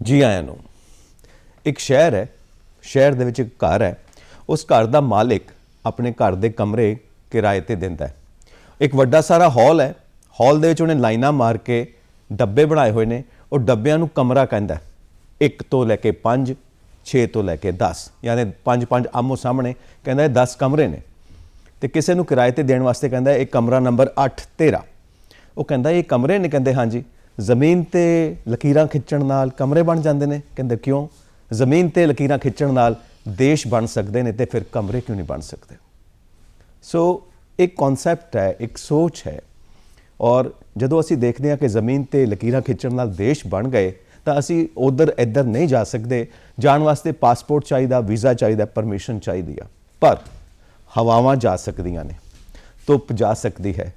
ਜੀ ਆਇਆਂ ਨੂੰ। ਇੱਕ ਸ਼ਹਿਰ ਹੈ, ਸ਼ਹਿਰ ਦੇ ਵਿੱਚ ਇੱਕ ਘਰ ਹੈ। ਉਸ ਘਰ ਦਾ ਮਾਲਿਕ ਆਪਣੇ ਘਰ ਦੇ ਕਮਰੇ ਕਿਰਾਏ ਤੇ ਦਿੰਦਾ ਹੈ। ਇੱਕ ਵੱਡਾ ਸਾਰਾ ਹਾਲ ਹੈ। ਹਾਲ ਦੇ ਵਿੱਚ ਉਹਨੇ ਲਾਈਨਾਂ ਮਾਰ ਕੇ ਡੱਬੇ ਬਣਾਏ ਹੋਏ ਨੇ। ਉਹ ਡੱਬਿਆਂ ਨੂੰ ਕਮਰਾ ਕਹਿੰਦਾ। 1 ਤੋਂ ਲੈ ਕੇ 5, 6 ਤੋਂ ਲੈ ਕੇ 10, ਯਾਨੀ 5 ਆਮੋ ਸਾਹਮਣੇ ਕਹਿੰਦਾ ਇਹ 10 ਕਮਰੇ ਨੇ। ਤੇ ਕਿਸੇ ਨੂੰ ਕਿਰਾਏ ਤੇ ਦੇਣ ਵਾਸਤੇ ਕਹਿੰਦਾ ਇਹ ਕਮਰਾ ਨੰਬਰ 8 13। ਉਹ ਕਹਿੰਦਾ ਇਹ ਕਮਰੇ ਨੇ? ਕਹਿੰਦੇ ਹਾਂਜੀ। ਜ਼ਮੀਨ ਤੇ ਲਕੀਰਾਂ ਖਿੱਚਣ ਨਾਲ ਕਮਰੇ ਬਣ ਜਾਂਦੇ ਨੇ? ਕਹਿੰਦੇ ਕਿਉਂ? ਜ਼ਮੀਨ ਤੇ ਲਕੀਰਾਂ ਖਿੱਚਣ ਨਾਲ ਦੇਸ਼ ਬਣ ਸਕਦੇ ਨੇ ਤੇ ਫਿਰ ਕਮਰੇ ਕਿਉਂ ਨਹੀਂ ਬਣ ਸਕਦੇ? ਸੋ ਇੱਕ ਕਨਸੈਪਟ ਹੈ, ਇੱਕ ਸੋਚ ਹੈ। ਔਰ ਜਦੋਂ ਅਸੀਂ ਦੇਖਦੇ ਹਾਂ ਕਿ ਜ਼ਮੀਨ ਤੇ ਲਕੀਰਾਂ ਖਿੱਚਣ ਨਾਲ ਦੇਸ਼ ਬਣ ਗਏ ਤਾਂ ਅਸੀਂ ਉਧਰ ਇੱਧਰ ਨਹੀਂ ਜਾ ਸਕਦੇ। ਜਾਣ ਵਾਸਤੇ ਪਾਸਪੋਰਟ ਚਾਹੀਦਾ, ਵੀਜ਼ਾ ਚਾਹੀਦਾ, ਪਰਮਿਸ਼ਨ ਚਾਹੀਦੀ ਆ। ਪਰ ਹਵਾਵਾਂ ਜਾ ਸਕਦੀਆਂ ਨੇ, ਧੁੱਪ ਜਾ ਸਕਦੀ ਹੈ,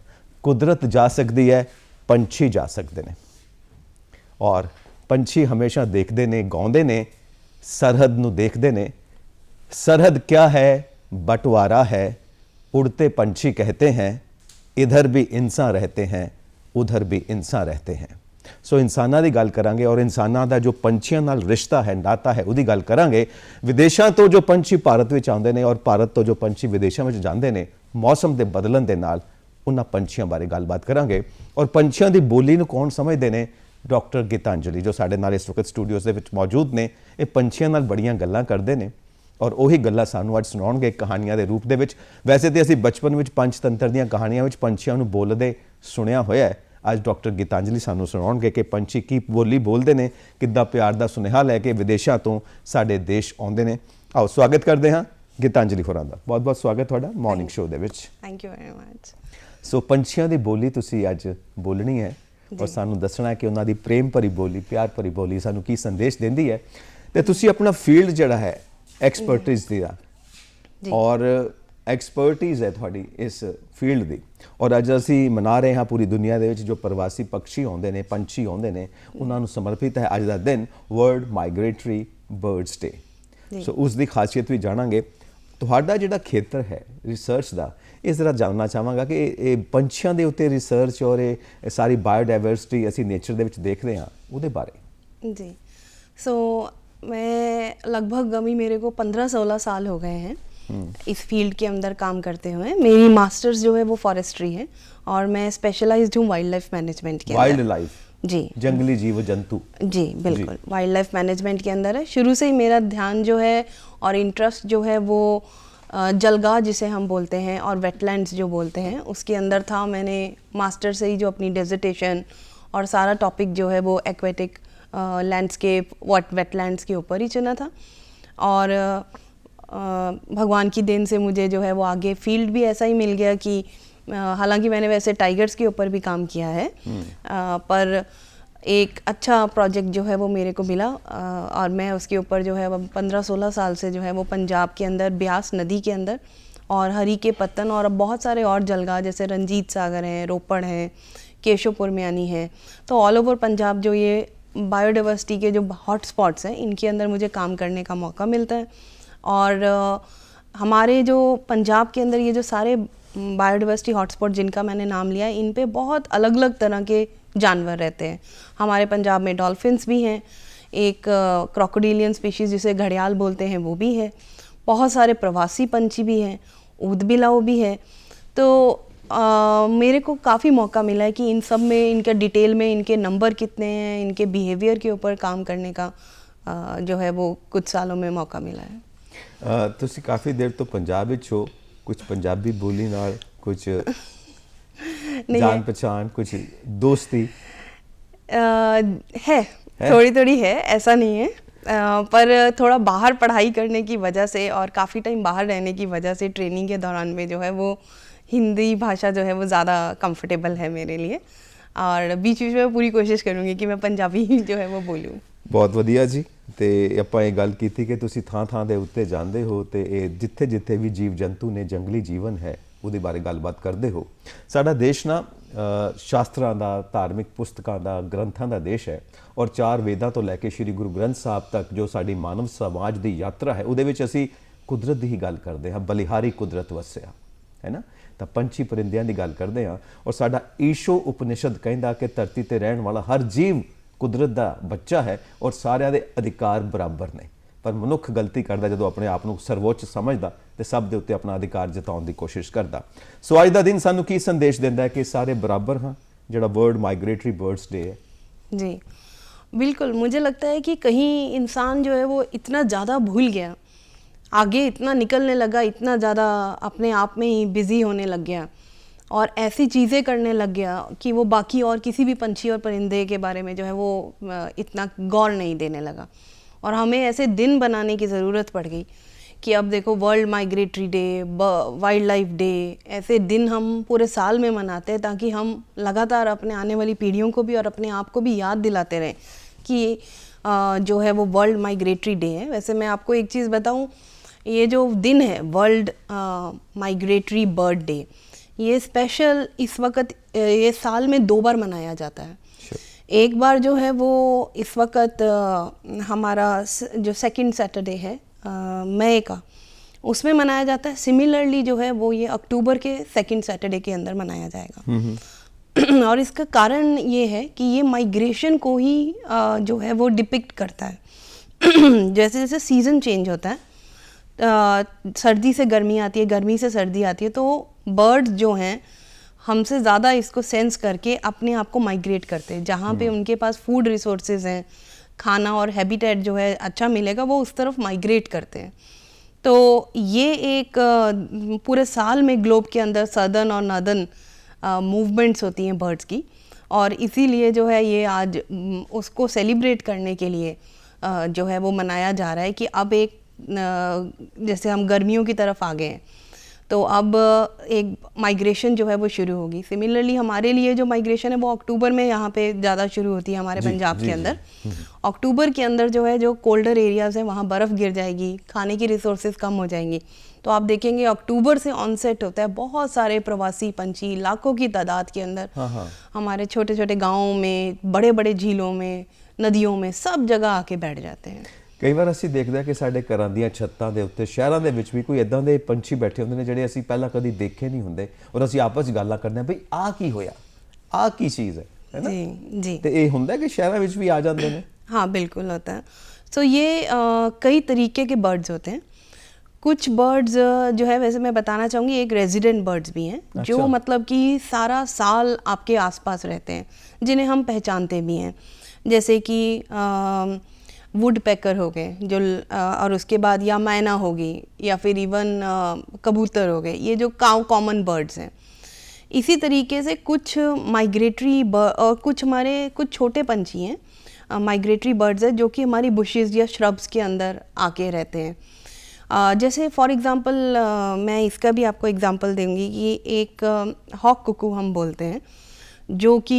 ਕੁਦਰਤ ਜਾ ਸਕਦੀ ਹੈ, ਪੰਛੀ ਜਾ ਸਕਦੇ ਨੇ। ਔਰ ਪੰਛੀ ਹਮੇਸ਼ਾ ਦੇਖਦੇ ਨੇ, ਗਾਉਂਦੇ ਨੇ, ਸਰਹੱਦ ਨੂੰ ਦੇਖਦੇ ਨੇ। सरहद क्या है, बंटवारा है, उड़ते पंछी कहते हैं, इधर भी इंसान रहते हैं, उधर भी इंसान रहते हैं। सो इंसानां दी गल करांगे और इंसानां दा जो पंछियां नाल रिश्ता है, नाता है, उहदी गल करांगे। विदेशां तो जो पंछी भारत विच आउंदे ने और भारत तो जो पंछी विदेशां विच जांदे ने, मौसम दे बदलण दे नाल उन्हां पंछियां बारे गलबात करांगे। और पंछियां दी बोली नूं कौन समझदे ने? डॉक्टर गीतांजलि जो साडे नाल इस वक्त स्टूडियोज़ दे विच मौजूद ने, ये पंछियां नाल बड़ियां गल्लां करदे ने और ਉਹੀ ਗੱਲਾਂ ਸਾਨੂੰ ਅੱਜ ਸੁਣਾਉਣਗੇ ਕਹਾਣੀਆਂ ਦੇ ਰੂਪ ਦੇ ਵਿੱਚ। ਵੈਸੇ ਤੇ ਅਸੀਂ ਬਚਪਨ ਵਿੱਚ ਪੰਚਤੰਤਰ ਦੀਆਂ ਕਹਾਣੀਆਂ ਵਿੱਚ ਪੰਛੀਆਂ ਨੂੰ ਬੋਲਦੇ ਸੁਣਿਆ ਹੋਇਆ ਹੈ। ਅੱਜ ਡਾਕਟਰ ਗੀਤਾਂਜਲੀ ਸਾਨੂੰ ਸੁਣਾਉਣਗੇ ਕਿ ਪੰਛੀ ਕੀ ਬੋਲੀ ਬੋਲਦੇ ਨੇ, ਕਿੱਦਾਂ ਪਿਆਰ ਦਾ ਸੁਨੇਹਾ ਲੈ ਕੇ ਵਿਦੇਸ਼ਾਂ ਤੋਂ ਸਾਡੇ ਦੇਸ਼ ਆਉਂਦੇ ਨੇ। ਆਓ ਸਵਾਗਤ ਕਰਦੇ ਹਾਂ ਗੀਤਾਂਜਲੀ ਹੋਰਾਂ ਦਾ। ਬਹੁਤ ਬਹੁਤ ਸਵਾਗਤ ਤੁਹਾਡਾ ਮਾਰਨਿੰਗ ਸ਼ੋਅ ਦੇ ਵਿੱਚ। Thank you very much. So ਪੰਛੀਆਂ ਦੀ ਬੋਲੀ ਤੁਸੀਂ ਅੱਜ ਬੋਲਣੀ ਹੈ ਔਰ ਸਾਨੂੰ ਦੱਸਣਾ ਹੈ ਕਿ ਉਹਨਾਂ ਦੀ ਪ੍ਰੇਮ ਭਰੀ ਬੋਲੀ, ਪਿਆਰ ਭਰੀ ਬੋਲੀ ਸਾਨੂੰ ਕੀ ਸੰਦੇਸ਼ ਦਿੰਦੀ ਹੈ। ਤੇ ਤੁਸੀਂ ਆਪਣਾ ਫੀਲਡ ਜਿਹੜਾ ਹੈ एक्सपर्टीज़ दी और एक्सपर्टीज़ है थोड़ी इस फील्ड दी। और अज असी मना रहे हैं पूरी दुनिया दे विच जो प्रवासी पक्षी आउंदे ने, पंछी आउंदे ने, उन्हां नूं समर्पित है अज दा दिन वर्ल्ड माइग्रेटरी बर्ड्स डे। सो उस दी खासियत भी जाणांगे। तुहाडा जिहड़ा खेतर है रिसर्च दा, इस जरा जानना चाहांगा कि ये पंछियां दे उत्ते रिसर्च और ये सारी बायोडाइवर्सिटी असी नेचर दे विच देखदे हां, उहदे बारे। जी सो मैं लगभग अभी मेरे को 15-16 साल हो गए हैं इस फील्ड के अंदर काम करते हुए। मेरी मास्टर्स जो है वो फॉरेस्ट्री है और मैं स्पेशलाइज्ड हूँ वाइल्ड लाइफ मैनेजमेंट के अंदर। वाइल्ड लाइफ जी, जंगली जीव जंतु। जी बिल्कुल, वाइल्ड लाइफ मैनेजमेंट के अंदर है। शुरू से ही मेरा ध्यान जो है और इंटरेस्ट जो है वो जलगाह जिसे हम बोलते हैं और वेटलैंड्स जो बोलते हैं उसके अंदर था। मैंने मास्टर से ही जो अपनी डिसर्टेशन और सारा टॉपिक जो है वो एक्वेटिक लैंडस्केप वेटलैंड्स के ऊपर ही चुना था। और भगवान की देन से मुझे जो है वो आगे फील्ड भी ऐसा ही मिल गया कि हालांकि मैंने वैसे टाइगर्स के ऊपर भी काम किया है, पर एक अच्छा प्रोजेक्ट जो है वो मेरे को मिला और मैं उसके ऊपर जो है 15-16 साल से जो है वो पंजाब के अंदर ब्यास नदी के अंदर और हरी के पत्तन और बहुत सारे और जलगाह जैसे रंजीत सागर हैं, रोपड़ हैं, केशवपुर म्यानी है, तो ऑल ओवर पंजाब जो ये बायोडाइवर्सिटी के जो हॉट स्पॉट्स हैं इनके अंदर मुझे काम करने का मौका मिलता है। और हमारे जो पंजाब के अंदर ये जो सारे बायोडाइवर्सिटी हॉट स्पॉट जिनका मैंने नाम लिया है, इन पे बहुत अलग अलग तरह के जानवर रहते हैं। हमारे पंजाब में डॉल्फिन्स भी हैं, एक क्रोकोडिलियन स्पीशीज़ जिसे घड़ियाल बोलते हैं वो भी है, बहुत सारे प्रवासी पंछी भी हैं, ऊदबिलाव भी है। तो मेरे को काफ़ी मौका मिला है कि इन सब में इनका डिटेल में इनके नंबर कितने हैं, इनके बिहेवियर के ऊपर काम करने का जो है वो कुछ सालों में मौका मिला है। तुसी काफ़ी देर तो पंजाब विच हो, कुछ पंजाबी बोली नाल कुछ जान पहचान, कुछ दोस्ती है? थोड़ी थोड़ी है, ऐसा नहीं है। पर थोड़ा बाहर पढ़ाई करने की वजह से और काफ़ी टाइम बाहर रहने की वजह से ट्रेनिंग के दौरान में जो है वो हिंदी भाषा जो है वो ज़्यादा कंफर्टेबल है मेरे लिए। और बीच बीच में पूरी कोशिश करूँगी कि मैं पंजाबी जो है वो बोलूँ। बहुत वधिया जी। तो ਆਪਾਂ ਇਹ ਗੱਲ ਕੀਤੀ ਕਿ ਤੁਸੀਂ ਥਾਂ ਥਾਂ ਦੇ ਉੱਤੇ ਜਾਂਦੇ ਹੋ ਤੇ ਇਹ ਜਿੱਥੇ ਜਿੱਥੇ ਵੀ ਜੀਵ ਜੰਤੂ ਨੇ, ਜੰਗਲੀ ਜੀਵਨ ਹੈ, ਉਹਦੇ ਬਾਰੇ ਗੱਲਬਾਤ ਕਰਦੇ ਹੋ। ਸਾਡਾ ਦੇਸ਼ ਨਾ ਸ਼ਾਸਤਰਾਂ ਦਾ, ਧਾਰਮਿਕ ਪੁਸਤਕਾਂ ਦਾ, ਗ੍ਰੰਥਾਂ ਦਾ ਦੇਸ਼ ਹੈ ਔਰ 4 ਵੇਦਾਂ ਤੋਂ ਲੈ ਕੇ ਸ਼੍ਰੀ ਗੁਰੂ ਗ੍ਰੰਥ ਸਾਹਿਬ ਤੱਕ ਜੋ ਸਾਡੀ ਮਾਨਵ ਸਮਾਜ ਦੀ ਯਾਤਰਾ ਹੈ ਉਹਦੇ ਵਿੱਚ ਅਸੀਂ ਕੁਦਰਤ ਦੀ ਹੀ ਗੱਲ ਕਰਦੇ ਹਾਂ। ਬਲਿਹਾਰੀ ਕੁਦਰਤ ਵਸਿਆ ਹੈ ਨਾ, ਤਾਂ ਪੰਛੀ ਪਰਿੰਦਿਆਂ ਦੀ ਗੱਲ ਕਰਦੇ ਹਾਂ। ਔਰ ਸਾਡਾ ਈਸ਼ੋ ਉਪਨਿਸ਼ਦ ਕਹਿੰਦਾ ਕਿ ਧਰਤੀ ਤੇ ਰਹਿਣ ਵਾਲਾ ਹਰ ਜੀਵ ਕੁਦਰਤ ਦਾ ਬੱਚਾ ਹੈ ਔਰ ਸਾਰਿਆਂ ਦੇ ਅਧਿਕਾਰ ਬਰਾਬਰ ਨੇ। ਪਰ ਮਨੁੱਖ ਗਲਤੀ ਕਰਦਾ ਜਦੋਂ ਆਪਣੇ ਆਪ ਨੂੰ ਸਰਵੋੱਚ ਸਮਝਦਾ ਤੇ ਸਭ ਦੇ ਉੱਤੇ ਆਪਣਾ ਅਧਿਕਾਰ ਜਤਾਉਣ ਦੀ ਕੋਸ਼ਿਸ਼ ਕਰਦਾ। ਸੋ ਅੱਜ ਦਾ ਦਿਨ ਸਾਨੂੰ ਕੀ ਸੰਦੇਸ਼ ਦਿੰਦਾ ਹੈ ਕਿ ਸਾਰੇ ਬਰਾਬਰ ਹਾਂ, ਜਿਹੜਾ वर्ल्ड माइग्रेटरी बर्ड्स डे है। जी बिल्कुल, मुझे लगता है कि कहीं इंसान जो है वो इतना ज़्यादा भूल गया, आगे इतना निकलने लगा, इतना ज़्यादा अपने आप में ही बिज़ी होने लग गया और ऐसी चीज़ें करने लग गया कि वो बाकी और किसी भी पंछी और परिंदे के बारे में जो है वो इतना गौर नहीं देने लगा। और हमें ऐसे दिन बनाने की ज़रूरत पड़ गई कि अब देखो world migratory day, wild life day, ऐसे दिन हम पूरे साल में मनाते हैं ताकि हम लगातार अपने आने वाली पीढ़ियों को भी और अपने आप को भी याद दिलाते रहें कि जो है वो वर्ल्ड माइग्रेटरी डे है। वैसे मैं आपको एक चीज़ बताऊं, ये जो दिन है वर्ल्ड माइग्रेटरी बर्ड डे, ये स्पेशल इस वक्त ये साल में 2 बार मनाया जाता है। एक बार जो है वो इस वक्त हमारा जो सेकंड सैटरडे है मई का, उसमें मनाया जाता है। सिमिलरली जो है वो ये अक्टूबर के सेकंड सैटरडे के अंदर मनाया जाएगा। और इसका कारण ये है कि ये माइग्रेशन को ही जो है वो डिपिक्ट करता है। जैसे जैसे सीज़न चेंज होता है, सर्दी से गर्मी आती है, गर्मी से सर्दी आती है, तो बर्ड्स जो हैं हमसे ज़्यादा इसको सेंस करके अपने आप को माइग्रेट करते हैं। जहाँ पे उनके पास फूड रिसोर्सेज हैं, खाना और हैबिटेट जो है अच्छा मिलेगा, वो उस तरफ माइग्रेट करते हैं। तो ये एक पूरे साल में ग्लोब के अंदर सदर्न और नॉर्दर्न मूवमेंट्स होती हैं बर्ड्स की, और इसीलिए जो है ये आज उसको सेलिब्रेट करने के लिए जो है वो मनाया जा रहा है कि अब एक जैसे हम गर्मियों की तरफ आ गए हैं तो अब एक माइग्रेशन जो है वो शुरू होगी। सिमिलरली हमारे लिए जो माइग्रेशन है वो अक्टूबर में यहाँ पे ज़्यादा शुरू होती है हमारे पंजाब के अंदर। अक्टूबर के अंदर जो है जो कोल्डर एरियाज़ हैं वहाँ बर्फ़ गिर जाएगी, खाने की रिसोर्सेज कम हो जाएंगी, तो आप देखेंगे अक्टूबर से ऑनसेट होता है। बहुत सारे प्रवासी पंछी लाखों की तादाद के अंदर हमारे छोटे छोटे गाँवों में, बड़े बड़े झीलों में, नदियों में, सब जगह आके बैठ जाते हैं। ਕਈ ਵਾਰ ਅਸੀਂ ਦੇਖਦੇ ਹਾਂ ਕਿ ਸਾਡੇ ਘਰਾਂ ਦੀਆਂ ਛੱਤਾਂ ਦੇ ਉੱਤੇ, ਸ਼ਹਿਰਾਂ ਦੇ ਵਿੱਚ ਵੀ ਕੋਈ ਇਦਾਂ ਦੇ ਪੰਛੀ ਬੈਠੇ ਹੁੰਦੇ ਨੇ ਜਿਹੜੇ ਅਸੀਂ ਪਹਿਲਾਂ ਕਦੀ ਦੇਖੇ ਨਹੀਂ ਹੁੰਦੇ, ਔਰ ਅਸੀਂ ਆਪਸ ਵਿੱਚ ਗੱਲਾਂ ਕਰਦੇ ਹਾਂ ਬਈ ਆਹ ਕੀ ਹੋਇਆ, ਆਹ ਕੀ ਚੀਜ਼ ਹੈ ਨਾ। जी ਤੇ ਇਹ ਹੁੰਦਾ ਕਿ ਸ਼ਹਿਰਾਂ ਵਿੱਚ ਵੀ ਆ ਜਾਂਦੇ ਨੇ। हाँ बिल्कुल होता है। सो ये कई तरीके के बर्ड्स होते हैं। कुछ बर्ड्स जो है, वैसे मैं बताना चाहूँगी, एक रेजिडेंट बर्ड्स भी हैं जो मतलब कि सारा साल आपके आसपास रहते हैं, जिन्हें हम पहचानते भी हैं, जैसे कि वुड पैकर हो गए जो और उसके बाद या मैना होगी या फिर इवन कबूतर हो गए, ये जो कॉमन बर्ड्स हैं। इसी तरीके से कुछ माइग्रेटरी और कुछ हमारे कुछ छोटे पंछी हैं, माइग्रेटरी बर्ड्स हैं जो कि हमारी बुशेस या श्रब्स के अंदर आके रहते हैं। जैसे फॉर एग्ज़ाम्पल मैं इसका भी आपको एग्ज़ाम्पल दूंगी कि एक हॉक कुकू हम बोलते हैं जो कि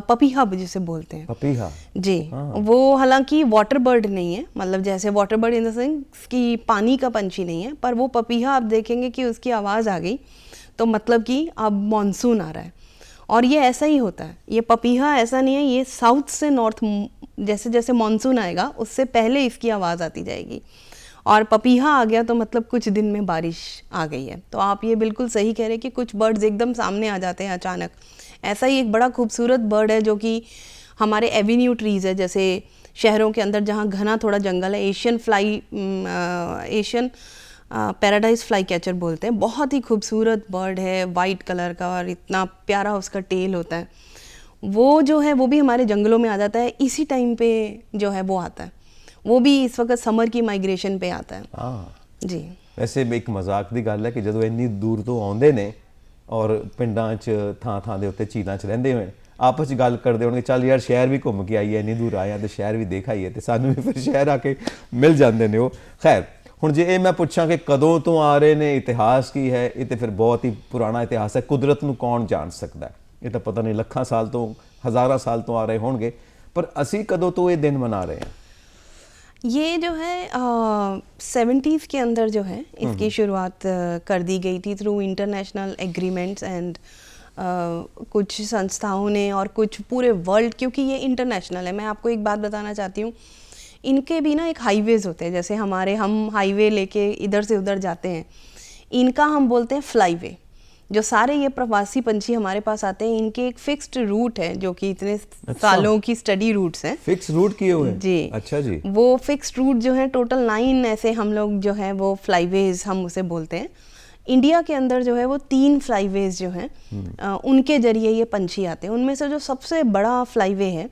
पपीहा जिसे बोलते हैं। पपीहा जी, वो हालांकि वाटर बर्ड नहीं है, मतलब जैसे water bird in the sense कि पानी का पंछी नहीं है, पर वो पपीहा आप देखेंगे कि उसकी आवाज़ आ गई तो मतलब कि अब मॉनसून आ रहा है। और ये ऐसा ही होता है, ये पपीहा ऐसा नहीं है, ये साउथ से नॉर्थ जैसे जैसे मॉनसून आएगा उससे पहले इसकी आवाज़ आती जाएगी, और पपीहा आ गया तो मतलब कुछ दिन में बारिश आ गई है। तो आप ये बिल्कुल सही कह रहे हैं कि कुछ बर्ड्स एकदम सामने आ जाते हैं अचानक। ऐसा ही एक बड़ा खूबसूरत बर्ड है जो कि हमारे एवेन्यू ट्रीज़ है, जैसे शहरों के अंदर जहाँ घना थोड़ा जंगल है, एशियन पैराडाइज फ्लाई कैचर बोलते हैं। बहुत ही खूबसूरत बर्ड है, वाइट कलर का, और इतना प्यारा उसका टेल होता है। वो जो है वो भी हमारे जंगलों में आ जाता है, इसी टाइम पे जो है वो आता है, वो भी इस वक्त समर की माइग्रेशन पे आता है। जी, ਵੈਸੇ ਇੱਕ ਮਜ਼ਾਕ ਦੀ ਗੱਲ ਹੈ ਕਿ ਜਦੋਂ ਇੰਨੀ ਦੂਰ ਤੋਂ ਆਉਂਦੇ ਨੇ ਔਰ ਪਿੰਡਾਂ 'ਚ ਥਾਂ ਦੇ ਉੱਤੇ ਝੀਲਾਂ 'ਚ ਰਹਿੰਦੇ ਹੋਏ ਆਪਸ 'ਚ ਗੱਲ ਕਰਦੇ ਹੋਣਗੇ, ਚੱਲ ਯਾਰ ਸ਼ਹਿਰ ਵੀ ਘੁੰਮ ਕੇ ਆਈਏ, ਇੰਨੀ ਦੂਰ ਆਇਆ ਤੇ ਸ਼ਹਿਰ ਵੀ ਦੇਖ ਆਈਏ, ਤੇ ਸਾਨੂੰ ਵੀ ਫਿਰ ਸ਼ਹਿਰ ਆ ਕੇ ਮਿਲ ਜਾਂਦੇ ਨੇ ਉਹ। ਖੈਰ, ਹੁਣ ਜੇ ਇਹ ਮੈਂ ਪੁੱਛਾਂ ਕਿ ਕਦੋਂ ਤੋਂ ਆ ਰਹੇ ਨੇ, ਇਤਿਹਾਸ ਕੀ ਹੈ, ਇਹ ਤੇ ਫਿਰ ਬਹੁਤ ਹੀ ਪੁਰਾਣਾ ਇਤਿਹਾਸ ਹੈ। ਕੁਦਰਤ ਨੂੰ ਕੌਣ ਜਾਣ ਸਕਦਾ ਹੈ, ਇਹ ਤਾਂ ਪਤਾ ਨਹੀਂ ਲੱਖਾਂ ਸਾਲ ਤੋਂ, ਹਜ਼ਾਰਾਂ ਸਾਲ ਤੋਂ ਆ ਰਹੇ ਹੋਣਗੇ, ਪਰ ਅਸੀਂ ਕਦੋਂ ਤੋਂ ਇਹ ਦਿਨ ਮਨਾ ਰਹੇ ਹਾਂ? ये जो है 70s के अंदर जो है इसकी शुरुआत कर दी गई थी थ्रू इंटरनेशनल एग्रीमेंट्स एंड कुछ संस्थाओं ने और कुछ पूरे वर्ल्ड, क्योंकि ये इंटरनेशनल है। मैं आपको एक बात बताना चाहती हूँ, इनके भी ना एक हाईवेज़ होते हैं, जैसे हम हाईवे लेके इधर से उधर जाते हैं, इनका हम बोलते हैं फ्लाईवे। जो सारे ये प्रवासी पंछी हमारे पास आते हैं, इनके एक फिक्स्ड रूट है जो कि इतने सालों की स्टडी रूट्स हैं। फिक्स रूट किए हुए हैं? जी। अच्छा जी। वो फिक्स्ड रूट जो है टोटल 9 ऐसे हम लोग जो है वो फ्लाईवेज हम उसे बोलते हैं। इंडिया के अंदर जो है वो 3 फ्लाईवेज जो हैं उनके जरिए ये पंछी आते हैं। उनमें से जो सबसे बड़ा फ्लाईवे है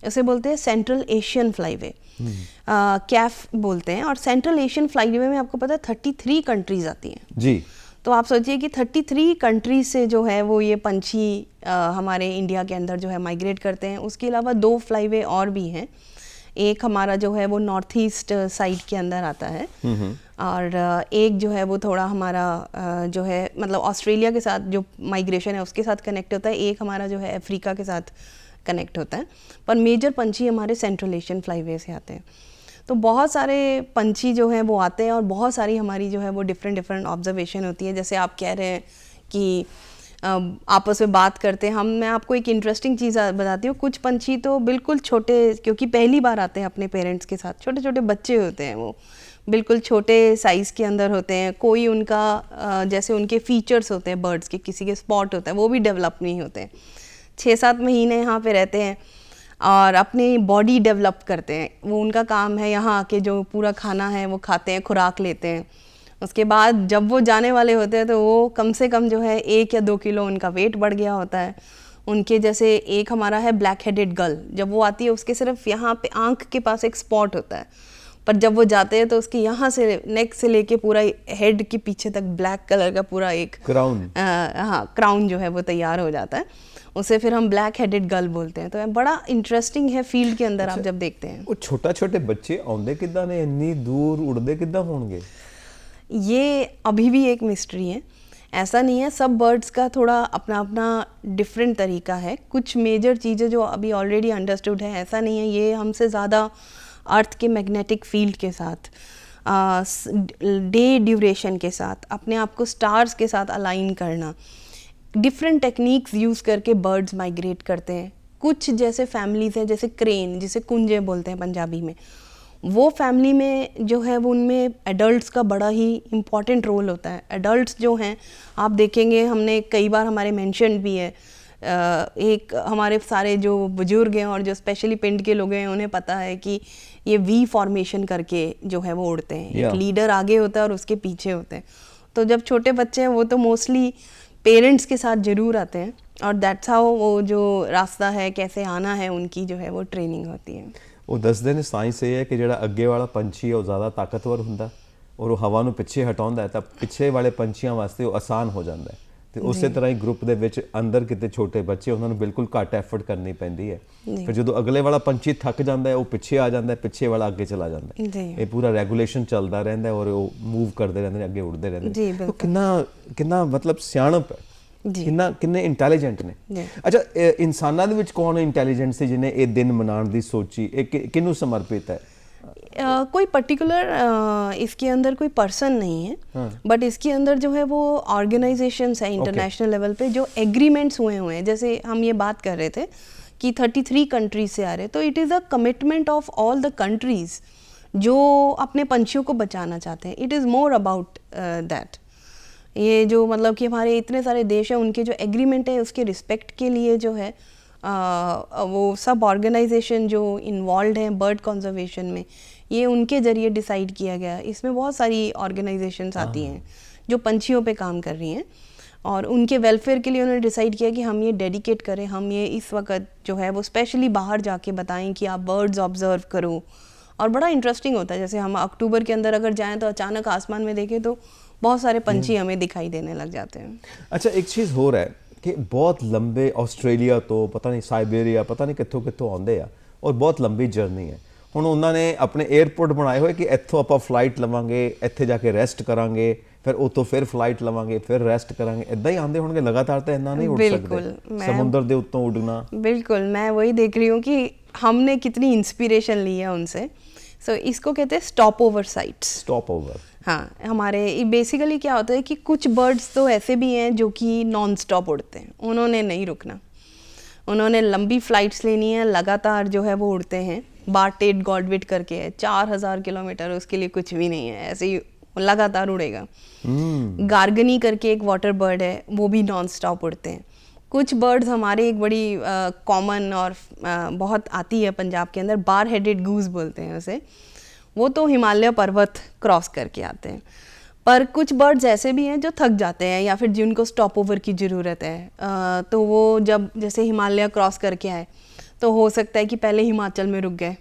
उसे बोलते हैं सेंट्रल एशियन फ्लाईवे, कैफ बोलते हैं। और सेंट्रल एशियन फ्लाईवे में आपको पता है 33 कंट्रीज आती हैं जी। तो आप सोचिए कि 33 कंट्रीज से जो है वो ये पंछी हमारे इंडिया के अंदर जो है माइग्रेट करते हैं। उसके अलावा 2 फ्लाईवे और भी हैं। एक हमारा जो है वो नॉर्थ ईस्ट साइड के अंदर आता है और एक जो है वो थोड़ा हमारा जो है मतलब ऑस्ट्रेलिया के साथ जो माइग्रेशन है उसके साथ कनेक्ट होता है। एक हमारा जो है अफ्रीका के साथ कनेक्ट होता है। पर मेजर पंछी हमारे सेंट्रल एशियन फ्लाईवे से आते हैं। तो बहुत सारे पंछी जो हैं वो आते हैं और बहुत सारी हमारी जो है वो डिफरेंट ऑब्जर्वेशन होती है। जैसे आप कह रहे हैं कि आपस में बात करते हैं मैं आपको एक इंटरेस्टिंग चीज़ बताती हूँ। कुछ पंछी तो बिल्कुल छोटे, क्योंकि पहली बार आते हैं अपने पेरेंट्स के साथ, छोटे छोटे बच्चे होते हैं, वो बिल्कुल छोटे साइज़ के अंदर होते हैं। कोई उनका जैसे उनके फीचर्स होते हैं बर्ड्स के, किसी के स्पॉट होता है, वो भी डेवलप नहीं होते हैं। 6-7 महीने यहाँ पे रहते हैं और अपनी बॉडी डेवलप करते हैं। वो उनका काम है यहाँ आके जो पूरा खाना है वो खाते हैं, खुराक लेते हैं। उसके बाद जब वो जाने वाले होते हैं तो वो कम से कम जो है 1 या 2 किलो उनका वेट बढ़ गया होता है। उनके जैसे एक हमारा है ब्लैक हेडेड गल, जब वो आती है उसके सिर्फ यहाँ पे आँख के पास एक स्पॉट होता है, पर जब वो जाते हैं तो उसके यहाँ से नेक से लेके पूरा हेड के पीछे तक ब्लैक कलर का पूरा एक क्राउन, हाँ क्राउन जो है वो तैयार हो जाता है। उसे फिर हम ब्लैक हेडेड गल बोलते हैं। तो बड़ा इंटरेस्टिंग है फील्ड के अंदर। आप जब देखते हैं वो छोटे बच्चे आउंदे किद्दां ने, इन्नी दूर उड़दे किद्दां होणगे? ये अभी भी एक मिस्ट्री है। ऐसा नहीं है, सब बर्ड्स का थोड़ा अपना अपना डिफरेंट तरीका है। कुछ मेजर चीज़ें जो अभी ऑलरेडी अंडरस्टूड है, ऐसा नहीं है। ये हमसे ज़्यादा अर्थ के मैग्नेटिक फील्ड के साथ, डे ड्यूरेशन के साथ, अपने आप को स्टार्स के साथ अलाइन करना, डिफरेंट टेक्निक्स यूज़ करके बर्ड्स माइग्रेट करते हैं। कुछ जैसे फैमिलीज हैं, जैसे क्रेन, जिसे कुंजे बोलते हैं पंजाबी में, वो फैमिली में जो है वो उनमें एडल्ट्स का बड़ा ही इम्पॉर्टेंट रोल होता है। एडल्ट्स जो हैं आप देखेंगे, हमने कई बार हमारे मेंशन भी है, एक हमारे सारे जो बुजुर्ग हैं और जो स्पेशली पिंड के लोग हैं उन्हें पता है कि ये वी फॉर्मेशन करके जो है वो उड़ते हैं। एक लीडर आगे होता है और उसके पीछे होते हैं। तो जब छोटे बच्चे हैं वो तो मोस्टली पेरेंट्स के साथ ज़रूर आते हैं और दैट्स हाउ वो जो रास्ता है कैसे आना है उनकी जो है वो ट्रेनिंग होती है। ਉਹ ਦੱਸਦੇ ਨੇ ਸਾਇੰਸ ਇਹ ਹੈ ਕਿ ਜਿਹੜਾ ਅੱਗੇ ਵਾਲਾ ਪੰਛੀ ਹੈ ਉਹ ਜ਼ਿਆਦਾ ਤਾਕਤਵਰ ਹੁੰਦਾ ਔਰ ਉਹ ਹਵਾ ਨੂੰ ਪਿੱਛੇ ਹਟਾਉਂਦਾ ਹੈ ਤਾਂ ਪਿੱਛੇ ਵਾਲੇ ਪੰਛੀਆਂ ਵਾਸਤੇ ਉਹ ਆਸਾਨ ਹੋ ਜਾਂਦਾ ਹੈ। ਤੇ ਉਸੇ ਤਰ੍ਹਾਂ ਹੀ ਗਰੁੱਪ ਦੇ ਵਿੱਚ ਅੰਦਰ ਕਿਤੇ ਛੋਟੇ ਬੱਚੇ, ਉਹਨਾਂ ਨੂੰ ਬਿਲਕੁਲ ਘੱਟ ਐਫਰਟ ਕਰਨੀ ਪੈਂਦੀ ਹੈ। ਫਿਰ ਜਦੋਂ ਅਗਲੇ ਵਾਲਾ ਪੰਛੀ ਥੱਕ ਜਾਂਦਾ ਹੈ ਉਹ ਪਿੱਛੇ ਆ ਜਾਂਦਾ ਹੈ, ਪਿੱਛੇ ਵਾਲਾ ਅੱਗੇ ਚਲਾ ਜਾਂਦਾ ਹੈ। ਇਹ ਪੂਰਾ ਰੈਗੂਲੇਸ਼ਨ ਚੱਲਦਾ ਰਹਿੰਦਾ ਔਰ ਉਹ ਮੂਵ ਕਰਦੇ ਰਹਿੰਦੇ ਨੇ, ਅੱਗੇ ਉੱਡਦੇ ਰਹਿੰਦੇ ਨੇ। ਕਿੰਨਾ ਮਤਲਬ ਸਿਆਣਪ ਹੈ, ਕਿੰਨੇ ਇੰਟੈਲੀਜੈਂਟ ਨੇ। ਅੱਛਾ, ਇਨਸਾਨਾਂ ਦੇ ਵਿੱਚ ਕੌਣ ਇੰਟੈਲੀਜੈਂਟ ਸੀ ਜਿਹਨੇ ਇਹ ਦਿਨ ਮਨਾਉਣ ਦੀ ਸੋਚੀ? ਇਹ ਕਿਹਨੂੰ ਸਮਰਪਿਤ ਹੈ? कोई पर्टिकुलर इसके अंदर कोई पर्सन नहीं है, बट इसके अंदर जो है वो ऑर्गेनाइजेशंस है इंटरनेशनल लेवल पे जो एग्रीमेंट्स हुए हैं। जैसे हम ये बात कर रहे थे कि 33 कंट्रीज से आ रहे, तो it is a commitment of all the countries जो अपने पंछियों को बचाना चाहते हैं। It is more about that. ये जो मतलब कि हमारे इतने सारे देश हैं उनके जो एग्रीमेंट है उसके रिस्पेक्ट के लिए जो है वो सब ऑर्गेनाइजेशन जो इन्वॉल्व हैं बर्ड कंजर्वेशन में, ये उनके ज़रिए डिसाइड किया गया। इसमें बहुत सारी ऑर्गेनाइजेशंस आती हैं जो पंछियों पे काम कर रही हैं और उनके वेलफेयर के लिए उन्होंने डिसाइड किया कि हम ये डेडिकेट करें, हम ये इस वक्त जो है वो स्पेशली बाहर जाके बताएं कि आप बर्ड्स ऑब्जर्व करो। और बड़ा इंटरेस्टिंग होता है। जैसे हम अक्टूबर के अंदर अगर जाएँ तो अचानक आसमान में देखें तो बहुत सारे पंछी हमें दिखाई देने लग जाते हैं। अच्छा, एक चीज़ हो रहा है कि बहुत लंबे ਆਸਟ੍ਰੇਲੀਆ ਤੋਂ ਪਤਾ ਨਹੀਂ ਸਾइबेरिया ਪਤਾ ਨਹੀਂ ਕਿੱਥੋਂ ਆਉਂਦੇ ਆ ਔਰ ਬਹੁਤ ਲੰਬੀ ਜਰਨੀ ਹੈ। ਹੁਣ ਉਹਨਾਂ ਨੇ ਆਪਣੇ 에ਅਰਪੋਰਟ ਬਣਾਏ ਹੋਏ ਕਿ ਇੱਥੋਂ ਆਪਾਂ ਫਲਾਈਟ ਲਵਾਂਗੇ, ਇੱਥੇ ਜਾ ਕੇ ਰੈਸਟ ਕਰਾਂਗੇ, ਫਿਰ ਉੱਥੋਂ ਫਿਰ ਫਲਾਈਟ ਲਵਾਂਗੇ, ਫਿਰ ਰੈਸਟ ਕਰਾਂਗੇ, ਇਦਾਂ ਹੀ ਆਉਂਦੇ ਹੋਣਗੇ ਲਗਾਤਾਰ। ਤਾਂ ਇੰਨਾ नहीं उड़ सकते समुद्र ਦੇ ਉੱਤੋਂ उड़ना। बिल्कुल, मैं वही देख रही हूँ कि हमने कितनी इंस्पिरेशन ली है उनसे। सो इसको कहते हैं stop over sites. Stop over, हाँ। हमारे बेसिकली क्या होता है कि कुछ बर्ड्स तो ऐसे भी हैं जो कि नॉन स्टॉप उड़ते हैं, उन्होंने नहीं रुकना, उन्होंने लंबी फ़्लाइट्स लेनी है, लगातार जो है वो उड़ते हैं। बार्टेड गॉडविट करके है 4000 किलोमीटर, उसके लिए कुछ भी नहीं है, ऐसे ही वो लगातार उड़ेगा। गार्गनी करके एक वाटर बर्ड है, वो भी नॉन स्टॉप उड़ते हैं। कुछ बर्ड्स हमारे एक बड़ी कॉमन और बहुत आती है पंजाब के अंदर, बार हेडेड गूज बोलते हैं उसे, वो तो हिमालय पर्वत क्रॉस करके आते हैं। पर कुछ बर्ड्स ऐसे भी हैं जो थक जाते हैं या फिर जिनको स्टॉप ओवर की ज़रूरत है, तो वो जब जैसे हिमालय क्रॉस करके आए तो हो सकता है कि पहले हिमाचल में रुक गए,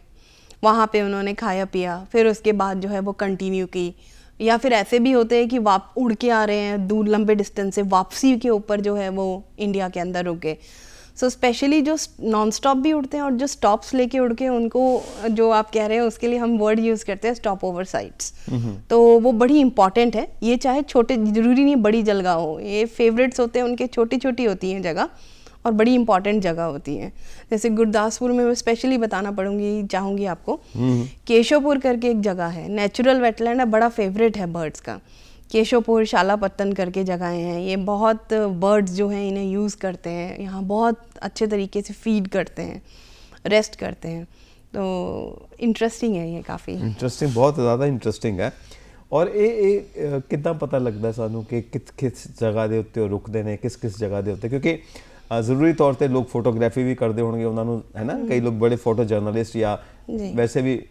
वहाँ पे उन्होंने खाया पिया, फिर उसके बाद जो है वो कंटिन्यू की। या फिर ऐसे भी होते हैं कि उड़ के आ रहे हैं दूर लंबे डिस्टेंस से, वापसी के ऊपर जो है वो इंडिया के अंदर रुक गए। सो स्पेशली जो नॉन स्टॉप भी उड़ते हैं और जो स्टॉप्स लेके उड़ के, उनको जो आप कह रहे हैं उसके लिए हम वर्ड यूज़ करते हैं स्टॉप ओवर साइट्स। तो वो बड़ी इंपॉर्टेंट है। ये चाहे छोटे, जरूरी नहीं बड़ी जगह हो, ये फेवरेट्स होते हैं उनके, छोटी छोटी होती हैं जगह और बड़ी इंपॉर्टेंट जगह होती हैं। जैसे गुरदासपुर में मैं स्पेशली बताना चाहूँगी आपको, केशवपुर करके एक जगह है, नेचुरल वेटलैंड है, बड़ा फेवरेट है बर्ड्स का। केशवपुर, शालापत्तन करके जगहें हैं, ये बहुत बर्ड्स जो हैं इन्हें यूज़ करते हैं, यहाँ बहुत अच्छे तरीके से फीड करते हैं, रेस्ट करते हैं। तो इंटरेस्टिंग है ये, काफ़ी इंटरेस्टिंग, बहुत ज़्यादा इंटरेस्टिंग है। और ਇਹ ਕਿੱਦਾਂ ਪਤਾ ਲੱਗਦਾ ਸਾਨੂੰ ਕਿ ਕਿਸ ਜਗ੍ਹਾ ਦੇ ਉੱਤੇ ਉਹ ਰੁਕਦੇ ਨੇ, ਕਿਸ ਜਗ੍ਹਾ ਦੇ ਉੱਤੇ, ਕਿਉਂਕਿ ਜ਼ਰੂਰੀ ਤੌਰ ਤੇ ਲੋਕ ਫੋਟੋਗ੍ਰਾਫੀ ਵੀ ਕਰਦੇ ਹੋਣਗੇ, ਉਹਨਾਂ ਨੂੰ ਹੈ ਨਾ, ਕਈ ਲੋਕ ਬੜੇ ਫੋਟੋ ਜਰਨਲਿਸਟ ਜਾਂ ਵੈਸੇ ਵੀ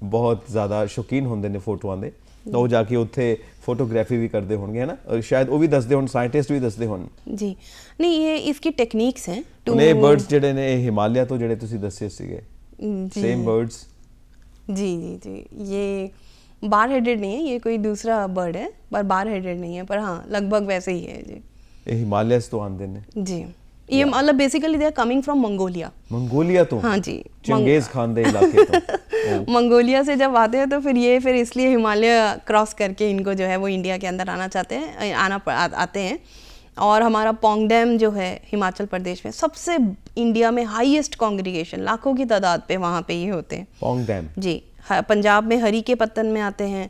ਬਹੁਤ ਜ਼ਿਆਦਾ ਸ਼ੌਕੀਨ ਹੁੰਦੇ ਨੇ ਫੋਟੋਆਂ ਦੇ, ਤਾਂ ਉਹ ਜਾ ਕੇ ਉੱਥੇ ਫੋਟੋਗ੍ਰਾਫੀ ਵੀ ਕਰਦੇ ਹੋਣਗੇ, ਹੈ ਨਾ, ਔਰ ਸ਼ਾਇਦ ਉਹ ਵੀ ਦੱਸਦੇ ਹੋਣ, ਸਾਇੰਟਿਸਟ ਵੀ ਦੱਸਦੇ ਹੋਣ। ਜੀ ਨਹੀਂ, ਇਹ ਇਸकी टेक्निक्स हैं। ਇਹ ਬਰਡਸ ਜਿਹੜੇ ਨੇ ਇਹ ਹਿਮਾਲਿਆ ਤੋਂ ਜਿਹੜੇ ਤੁਸੀਂ ਦੱਸੇ ਸੀਗੇ, सेम बर्ड्स? जी जी जी, ये बार हेडेड नहीं है, ये कोई दूसरा बर्ड है, पर बार हेडेड नहीं है, पर हाँ लगभग वैसे ही है जी। ये हिमालयस तो आंदे ने जी, ये मतलब basically they are coming from Mongolia. Mongolia तो? हाँ जी, चंगेज खान दे इलाके तो। मंगोलिया से जब आते हैं तो फिर इसलिए हिमालय क्रॉस करके इनको जो है वो इंडिया के अंदर आना चाहते हैं, आते हैं। और हमारा पोंग डैम जो है हिमाचल प्रदेश में सबसे इंडिया में हाईएस्ट कांग्रीगेशन, लाखों की तादाद पे वहाँ पे ये होते हैं। पोंग डैम जी, पंजाब में हरी के पत्तन में आते हैं,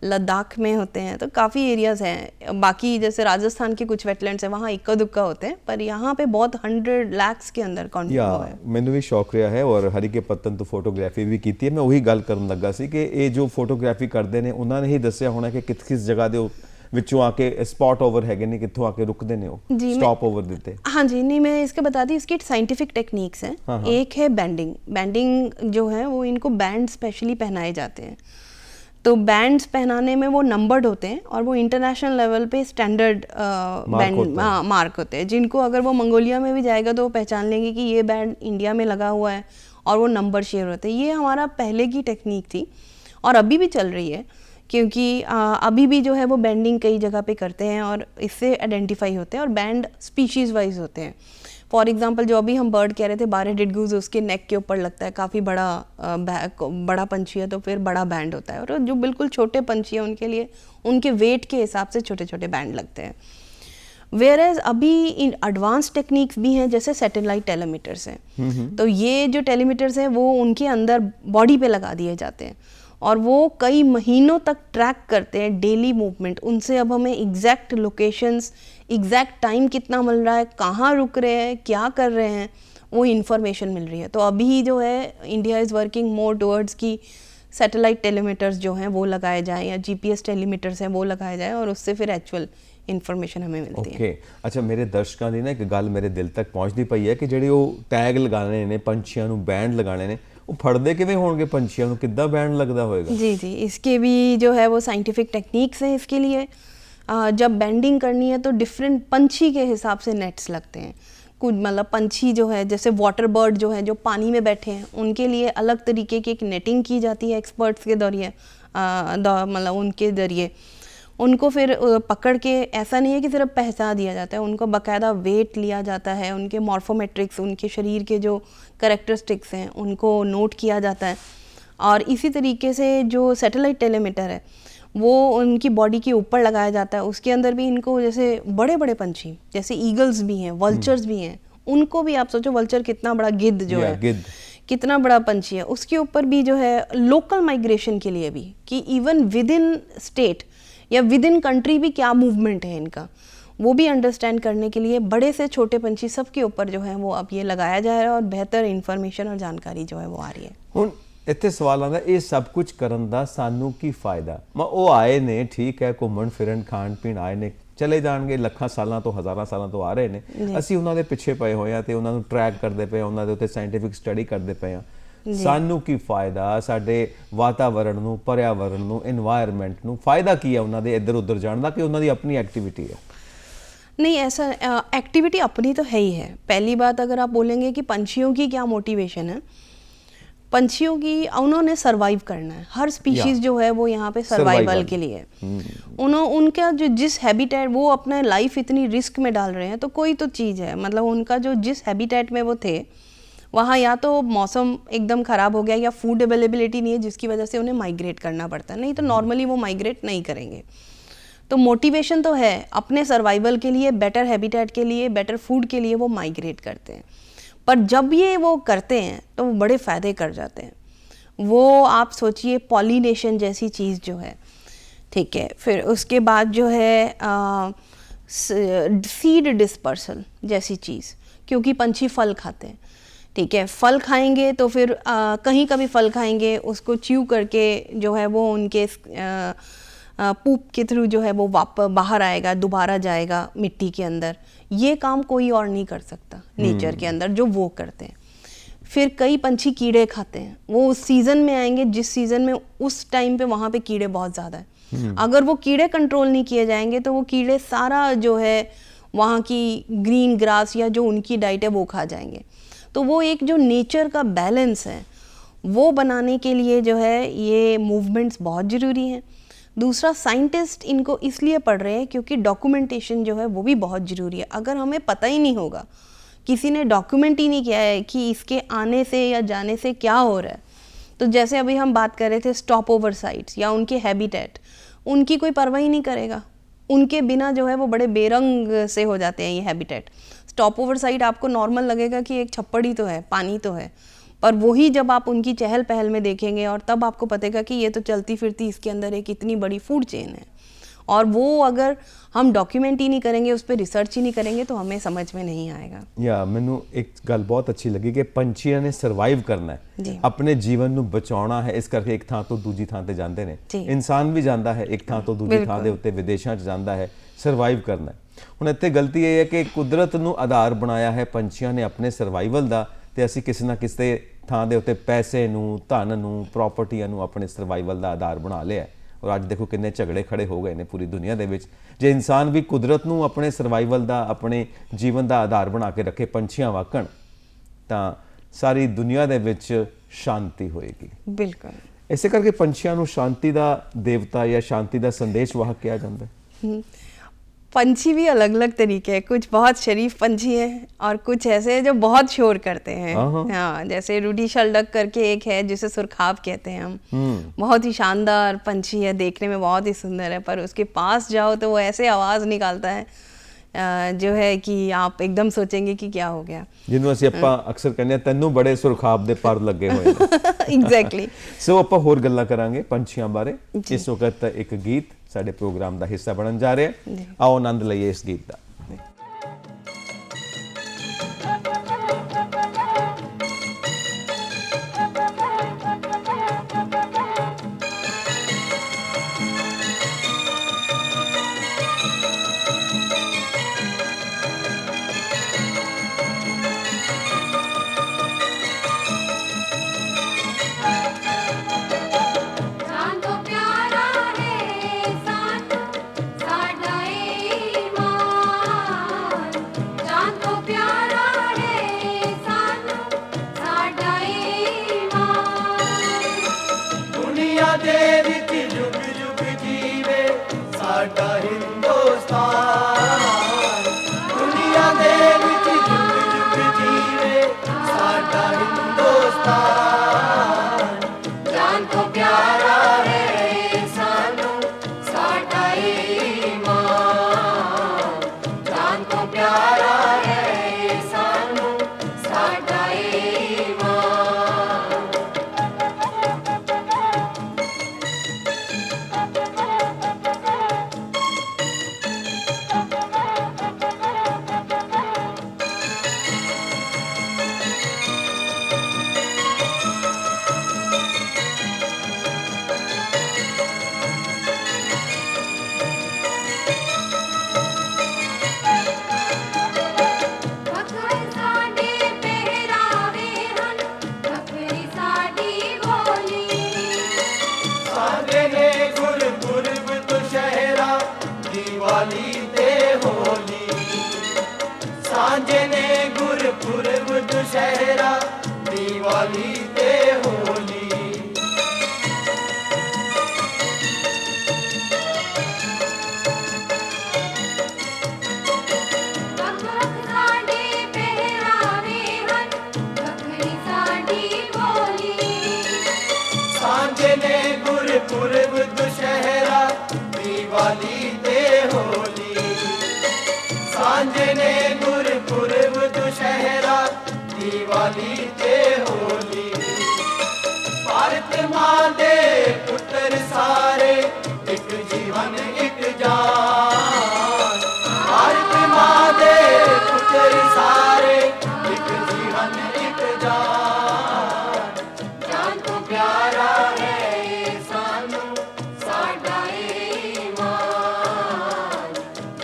लद्दाख में होते हैं, तो काफ़ी एरियाज़ हैं। बाकी जैसे राजस्थान के कुछ वेटलैंड्स हैं, वहाँ इक्का दुक्का होते हैं, पर यहाँ पे बहुत 100 lakhs के अंदर कॉन्ट्रीब्यूट है। ਮੈਨੂੰ ਵੀ ਸ਼ੌਕ ਰਿਹਾ ਹੈ ਔਰ ਹਰੀ ਕੇ ਪੱਤਨ ਤੋਂ ਫੋਟੋਗ੍ਰਾਫੀ ਵੀ ਕੀਤੀ ਹੈ। ਮੈਂ ਉਹੀ ਗੱਲ ਕਰਨ ਲੱਗਾ ਸੀ ਕਿ ਇਹ ਜੋ ਫੋਟੋਗ੍ਰਾਫੀ ਕਰਦੇ ਨੇ ਉਹਨਾਂ ਨੇ ਹੀ ਦੱਸਿਆ ਹੋਣਾ ਕਿ ਕਿਸ ਜਗ੍ਹਾ ਦੇ ਵਿੱਚੋਂ ਆ ਕੇ स्पॉट ओवर हैगे ने, कित्थों आके रुकते ने, स्टॉप ओवर देते। हाँ जी, नहीं मैं इसके बताती हूँ, इसकी साइंटिफिक टेक्निक्स हैं। हाँ। एक है बैंडिंग जो है वो इनको बैंड स्पेशली पहनाए जाते हैं। तो बैंड्स पहनाने में वो नंबर्ड होते हैं और वो इंटरनेशनल लेवल पे स्टैंडर्ड बैंड मार्क होते हैं, जिनको अगर वो मंगोलिया में भी जाएगा तो वो पहचान लेंगे कि ये बैंड इंडिया में लगा हुआ है और वो नंबर शेयर होते हैं। ये हमारा पहले की टेक्निक थी और अभी भी चल रही है, क्योंकि अभी भी जो है वो बैंडिंग कई जगह पे करते हैं और इससे आइडेंटिफाई होते हैं। और बैंड स्पीशीज़ वाइज होते हैं। फॉर एग्जांपल जो अभी हम बर्ड कह रहे थे, बार हेडेड गूज, उसके नेक के ऊपर लगता है काफ़ी बड़ा पंछी है तो फिर बड़ा बैंड होता है, और जो बिल्कुल छोटे पंछी हैं उनके लिए उनके वेट के हिसाब से छोटे छोटे बैंड लगते हैं। वेयरएज अभी इन एडवांस टेक्निक्स भी हैं, जैसे सैटेलाइट टेलीमीटर्स हैं। तो ये जो टेलीमीटर्स हैं वो उनके अंदर बॉडी पे लगा दिए जाते हैं और वो कई महीनों तक ट्रैक करते हैं डेली मूवमेंट। उनसे अब हमें एग्जैक्ट लोकेशंस, एग्जैक्ट टाइम कितना मिल रहा है, कहाँ रुक रहे हैं, क्या कर रहे हैं, वो इन्फॉर्मेशन मिल रही है। तो अभी जो है India is working more towards की सैटेलाइट टेलीमीटर्स जो हैं वो लगाए जाएँ या जीपीएस टेलीमीटर्स हैं वो लगाए जाएँ, और उससे फिर एक्चुअल ਇਨਫੋਰਮੇਸ਼ਨ ਹमें ਮਿਲਦੀ ਹੈ। ਓਕੇ, ਅੱਛਾ, ਮੇਰੇ ਦਰਸ਼ਕਾਂ ਦੀ ਨਾ ਇੱਕ ਗੱਲ ਮੇਰੇ ਦਿਲ ਤੱਕ ਪਹੁੰਚਦੀ ਪਈ ਹੈ ਕਿ ਜਿਹੜੇ ਉਹ ਟੈਗ ਲਗਾਣੇ ਨੇ ਪੰਛੀਆਂ ਨੂੰ, ਬੈਂਡ ਲਗਾਣੇ ਨੇ, ਉਹ ਫੜਦੇ ਕਿਵੇਂ ਹੋਣਗੇ ਪੰਛੀਆਂ ਨੂੰ, ਕਿੱਦਾਂ ਬੈਂਡ लगदा होएगा? जी जी, इसके भी जो है वो साइंटिफिक टेक्निक्स हैं इसके लिए। जब बैंडिंग करनी है तो डिफरेंट पंछी के हिसाब से नेट्स लगते हैं। कुछ मतलब पंछी जो है, जैसे वाटर बर्ड जो है जो पानी में बैठे हैं, उनके लिए अलग तरीके की एक नेटिंग की जाती है एक्सपर्ट्स के जरिए, मतलब उनके ज़रिए उनको फिर पकड़ के, ऐसा नहीं है कि सिर्फ पहचान दिया जाता है, उनको बाकायदा वेट लिया जाता है, उनके मॉर्फोमेट्रिक्स, उनके शरीर के जो कैरेक्टरिस्टिक्स हैं उनको नोट किया जाता है। और इसी तरीके से जो सैटेलाइट टेलीमीटर है वो उनकी बॉडी के ऊपर लगाया जाता है। उसके अंदर भी इनको, जैसे बड़े बड़े पंछी जैसे ईगल्स भी हैं, वल्चर्स भी हैं, उनको भी आप सोचो वल्चर कितना बड़ा, गिद्ध जो है गिद्ध कितना बड़ा पंछी है, उसके ऊपर भी जो है लोकल माइग्रेशन के लिए भी, कि इवन विद इन स्टेट या विद इन कंट्री भी क्या मूवमेंट है इनका, वो भी अंडरस्टैंड करने के लिए बड़े से छोटे पंछी सबके ऊपर जो है वो अब ये लगाया जा रहा है और बेहतर इन्फॉर्मेशन और जानकारी जो है वो आ रही है। ਹੁਣ ਇੱਥੇ ਸਵਾਲ ਆਉਂਦਾ ਇਹ ਸਭ ਕੁਝ ਕਰਨ ਦਾ ਸਾਨੂੰ ਕੀ ਫਾਇਦਾ। ਉਹ ਆਏ ਨੇ, ਠੀਕ ਹੈ, ਘੁੰਮਣ ਫਿਰਨ ਖਾਣ ਪੀਣ ਆਏ ਨੇ, ਚਲੇ ਜਾਣਗੇ, ਲੱਖਾਂ ਸਾਲਾਂ ਤੋਂ ਹਜ਼ਾਰਾਂ ਸਾਲਾਂ ਤੋਂ ਆ ਰਹੇ ਨੇ, ਅਸੀਂ ਉਹਨਾਂ ਦੇ ਪਿੱਛੇ ਪਏ ਹੋਏ ਆ ਤੇ ਉਹਨਾਂ ਨੂੰ ਟਰੈਕ ਕਰਦੇ ਪਏ, ਉਹਨਾਂ ਦੇ ਉੱਤੇ ਸਾਇੰਟੀਫਿਕ ਸਟੱਡੀ ਕਰਦੇ ਪਏ ਆ। ਸਾਨੂੰ ਕੀ ਫਾਇਦਾ, ਸਾਡੇ ਵਾਤਾਵਰਣ ਨੂੰ, ਪਰਿਆਵਰਣ ਨੂੰ, এনवायरमेंट ਨੂੰ ਫਾਇਦਾ ਕੀ ਹੈ ਉਹਨਾਂ ਦੇ ਇੱਧਰ ਉੱਧਰ ਜਾਣ ਦਾ, ਕਿ ਉਹਨਾਂ ਦੀ ਆਪਣੀ ਐਕਟੀविटी है। नहीं, ऐसा एक्टिविटी अपनी तो है ही है। पहली बात अगर आप बोलेंगे कि पंछियों की क्या मोटिवेशन है, पंछियों की उन्होंने सरवाइव करना है। हर स्पीशीज जो है वो यहाँ पे सर्वाइवल के लिए है। उनका जो जिस हैबिटेट, वो अपना लाइफ इतनी रिस्क में डाल रहे हैं, तो कोई तो चीज़ है, मतलब उनका जो जिस हैबिटेट में वो थे वहाँ या तो मौसम एकदम ख़राब हो गया या फूड अवेलेबिलिटी नहीं है, जिसकी वजह से उन्हें माइग्रेट करना पड़ता है, नहीं तो नॉर्मली वो माइग्रेट नहीं करेंगे। तो मोटिवेशन तो है, अपने सर्वाइवल के लिए, बेटर हैबिटेट के लिए, बेटर फूड के लिए वो माइग्रेट करते हैं। पर जब ये वो करते हैं तो वो बड़े फ़ायदे कर जाते हैं। वो आप सोचिए पॉलिनेशन जैसी चीज़ जो है, ठीक है, फिर उसके बाद जो है सीड डिस्पर्सल जैसी चीज़, क्योंकि पंछी फल खाते हैं, ठीक है, फल खाएंगे तो फिर कहीं का भी फल खाएंगे, उसको च्यू करके जो है वो उनके पूप के थ्रू जो है वो बाहर आएगा, दोबारा जाएगा मिट्टी के अंदर। ये काम कोई और नहीं कर सकता नेचर के अंदर, जो वो करते हैं। फिर कई पंछी कीड़े खाते हैं, वो उस सीज़न में आएंगे जिस सीज़न में उस टाइम पे वहाँ पे कीड़े बहुत ज़्यादा है। अगर वो कीड़े कंट्रोल नहीं किए जाएंगे तो वो कीड़े सारा जो है वहाँ की ग्रीन ग्रास या जो उनकी डाइट है वो खा जाएंगे। तो वो एक जो नेचर का बैलेंस है वो बनाने के लिए जो है ये मूवमेंट्स बहुत ज़रूरी हैं। दूसरा, साइंटिस्ट इनको इसलिए पढ़ रहे हैं क्योंकि डॉक्यूमेंटेशन जो है वो भी बहुत ज़रूरी है। अगर हमें पता ही नहीं होगा, किसी ने डॉक्यूमेंट ही नहीं किया है कि इसके आने से या जाने से क्या हो रहा है, तो जैसे अभी हम बात कर रहे थे स्टॉप ओवर साइट्स या उनके हैबिटेट, उनकी कोई परवाह ही नहीं करेगा। उनके बिना जो है वो बड़े बेरंग से हो जाते हैं ये हैबिटेट। स्टॉप ओवर साइट आपको नॉर्मल लगेगा कि एक छप्पड़ ही तो है, पानी तो है, पर वही जब आप उनकी चहल पहल में देखेंगे और तब आपको पतेगा कि ये तो चलती फिरती इसके अंदर एक इतनी बड़ी फूड चेन है। और वो अगर हम डॉक्यूमेंट ही नहीं करेंगे, उस पर रिसर्च ही नहीं करेंगे, तो हमें समझ में नहीं आएगा। या मैनू एक गल बहुत अच्छी लगी कि पंछियों ने सर्वाइव करना है, अपने जीवन ਨੂੰ ਬਚਾਉਣਾ ਹੈ, ਇਸ ਕਰਕੇ ਇੱਕ ਥਾਂ ਤੋਂ ਦੂਜੀ ਥਾਂ ਤੇ ਜਾਂਦੇ ਨੇ। ਇਨਸਾਨ ਵੀ ਜਾਂਦਾ ਹੈ ਇੱਕ ਥਾਂ ਤੋਂ ਦੂਜੀ ਥਾਂ ਦੇ ਉੱਤੇ, ਵਿਦੇਸ਼ਾਂ 'ਚ ਜਾਂਦਾ ਹੈ, ਸਰਵਾਈਵ ਕਰਨਾ ਹੈ। ਹੁਣ ਇੱਥੇ ਗਲਤੀ ਇਹ ਹੈ ਕਿ ਕੁਦਰਤ ਨੂੰ ਆਧਾਰ ਬਣਾਇਆ ਹੈ ਪੰਛੀਆਂ ਨੇ ਆਪਣੇ ਸਰਵਾਈਵਲ ਦਾ, ਤੇ ਅਸੀਂ ਕਿਸੇ ਨਾ ਕਿਸੇ ਥਾਂ ਦੇ ਉੱਤੇ ਪੈਸੇ ਨੂੰ, ਧਨ ਨੂੰ, ਪ੍ਰਾਪਰਟੀਆਂ ਨੂੰ ਆਪਣੇ ਸਰਵਾਈਵਲ ਦਾ ਆਧਾਰ ਬਣਾ ਲਿਆ। और आज देखो कितने झगड़े खड़े हो गए ने पूरी दुनिया दे विच। जे इंसान भी कुदरत नूं अपने सर्वाइवल दा, अपने जीवन दा आधार बना के रखे पंछियां वाकण, तां सारी दुनिया दे विच शांति होएगी। बिल्कुल। इसे करके पंछियां नूं शांति दा देवता या शांति दा संदेश वाहक कहा जाता है। पंछी भी अलग अलग तरीके हैं, कुछ बहुत शरीफ पंछी हैं और कुछ ऐसे हैं जो बहुत शोर करते हैं। हाँ, जैसे रूडी शलडक करके एक है जिसे सुरखाब कहते हैं हम, बहुत ही शानदार पंछी है, देखने में बहुत ही सुंदर है, पर उसके पास जाओ तो वो ऐसे आवाज़ निकालता है जो है कि आप एकदम सोचेंगे कि क्या हो गया। जिन्हों ਅਸੀਂ ਆਪਾਂ ਅਕਸਰ ਕਹਿੰਦੇ ਆ ਤੈਨੂੰ ਬੜੇ ਸੁਰਖਾਬ ਦੇ ਪਰ ਲੱਗੇ ਹੋਏ ਨੇ। ਐਗਜ਼ੈਕਟਲੀ। ਸੋ ਆਪਾਂ ਹੋਰ ਗੱਲਾਂ ਕਰਾਂਗੇ ਪੰਛੀਆਂ ਬਾਰੇ। ਇਸ ਵਕਤ ਇੱਕ ਗੀਤ ਸਾਡੇ ਪ੍ਰੋਗਰਾਮ ਦਾ ਹਿੱਸਾ ਬਣਨ ਜਾ ਰਿਹਾ ਹੈ, ਆਓ ਆਨੰਦ ਲਈਏ ਇਸ ਗੀਤ ਦਾ। प्यारा है साथ साडा ईमान। गुरपुरब दुशहरा दिवाली ते होली सांझे ने गुरपुरब दुशहरा दिवाली ते होली सांझे ने गुरपुरब दुशहरा दिवाली ते होली भारत मां दे पुत्र सारे एक जीवन एक जान भारत मां दे पुत्र सारे एक जीवन एक जान जान तो प्यारा है सानू साडा ईमान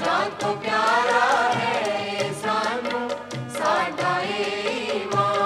जान तो प्यारा है सानू साडा ईमान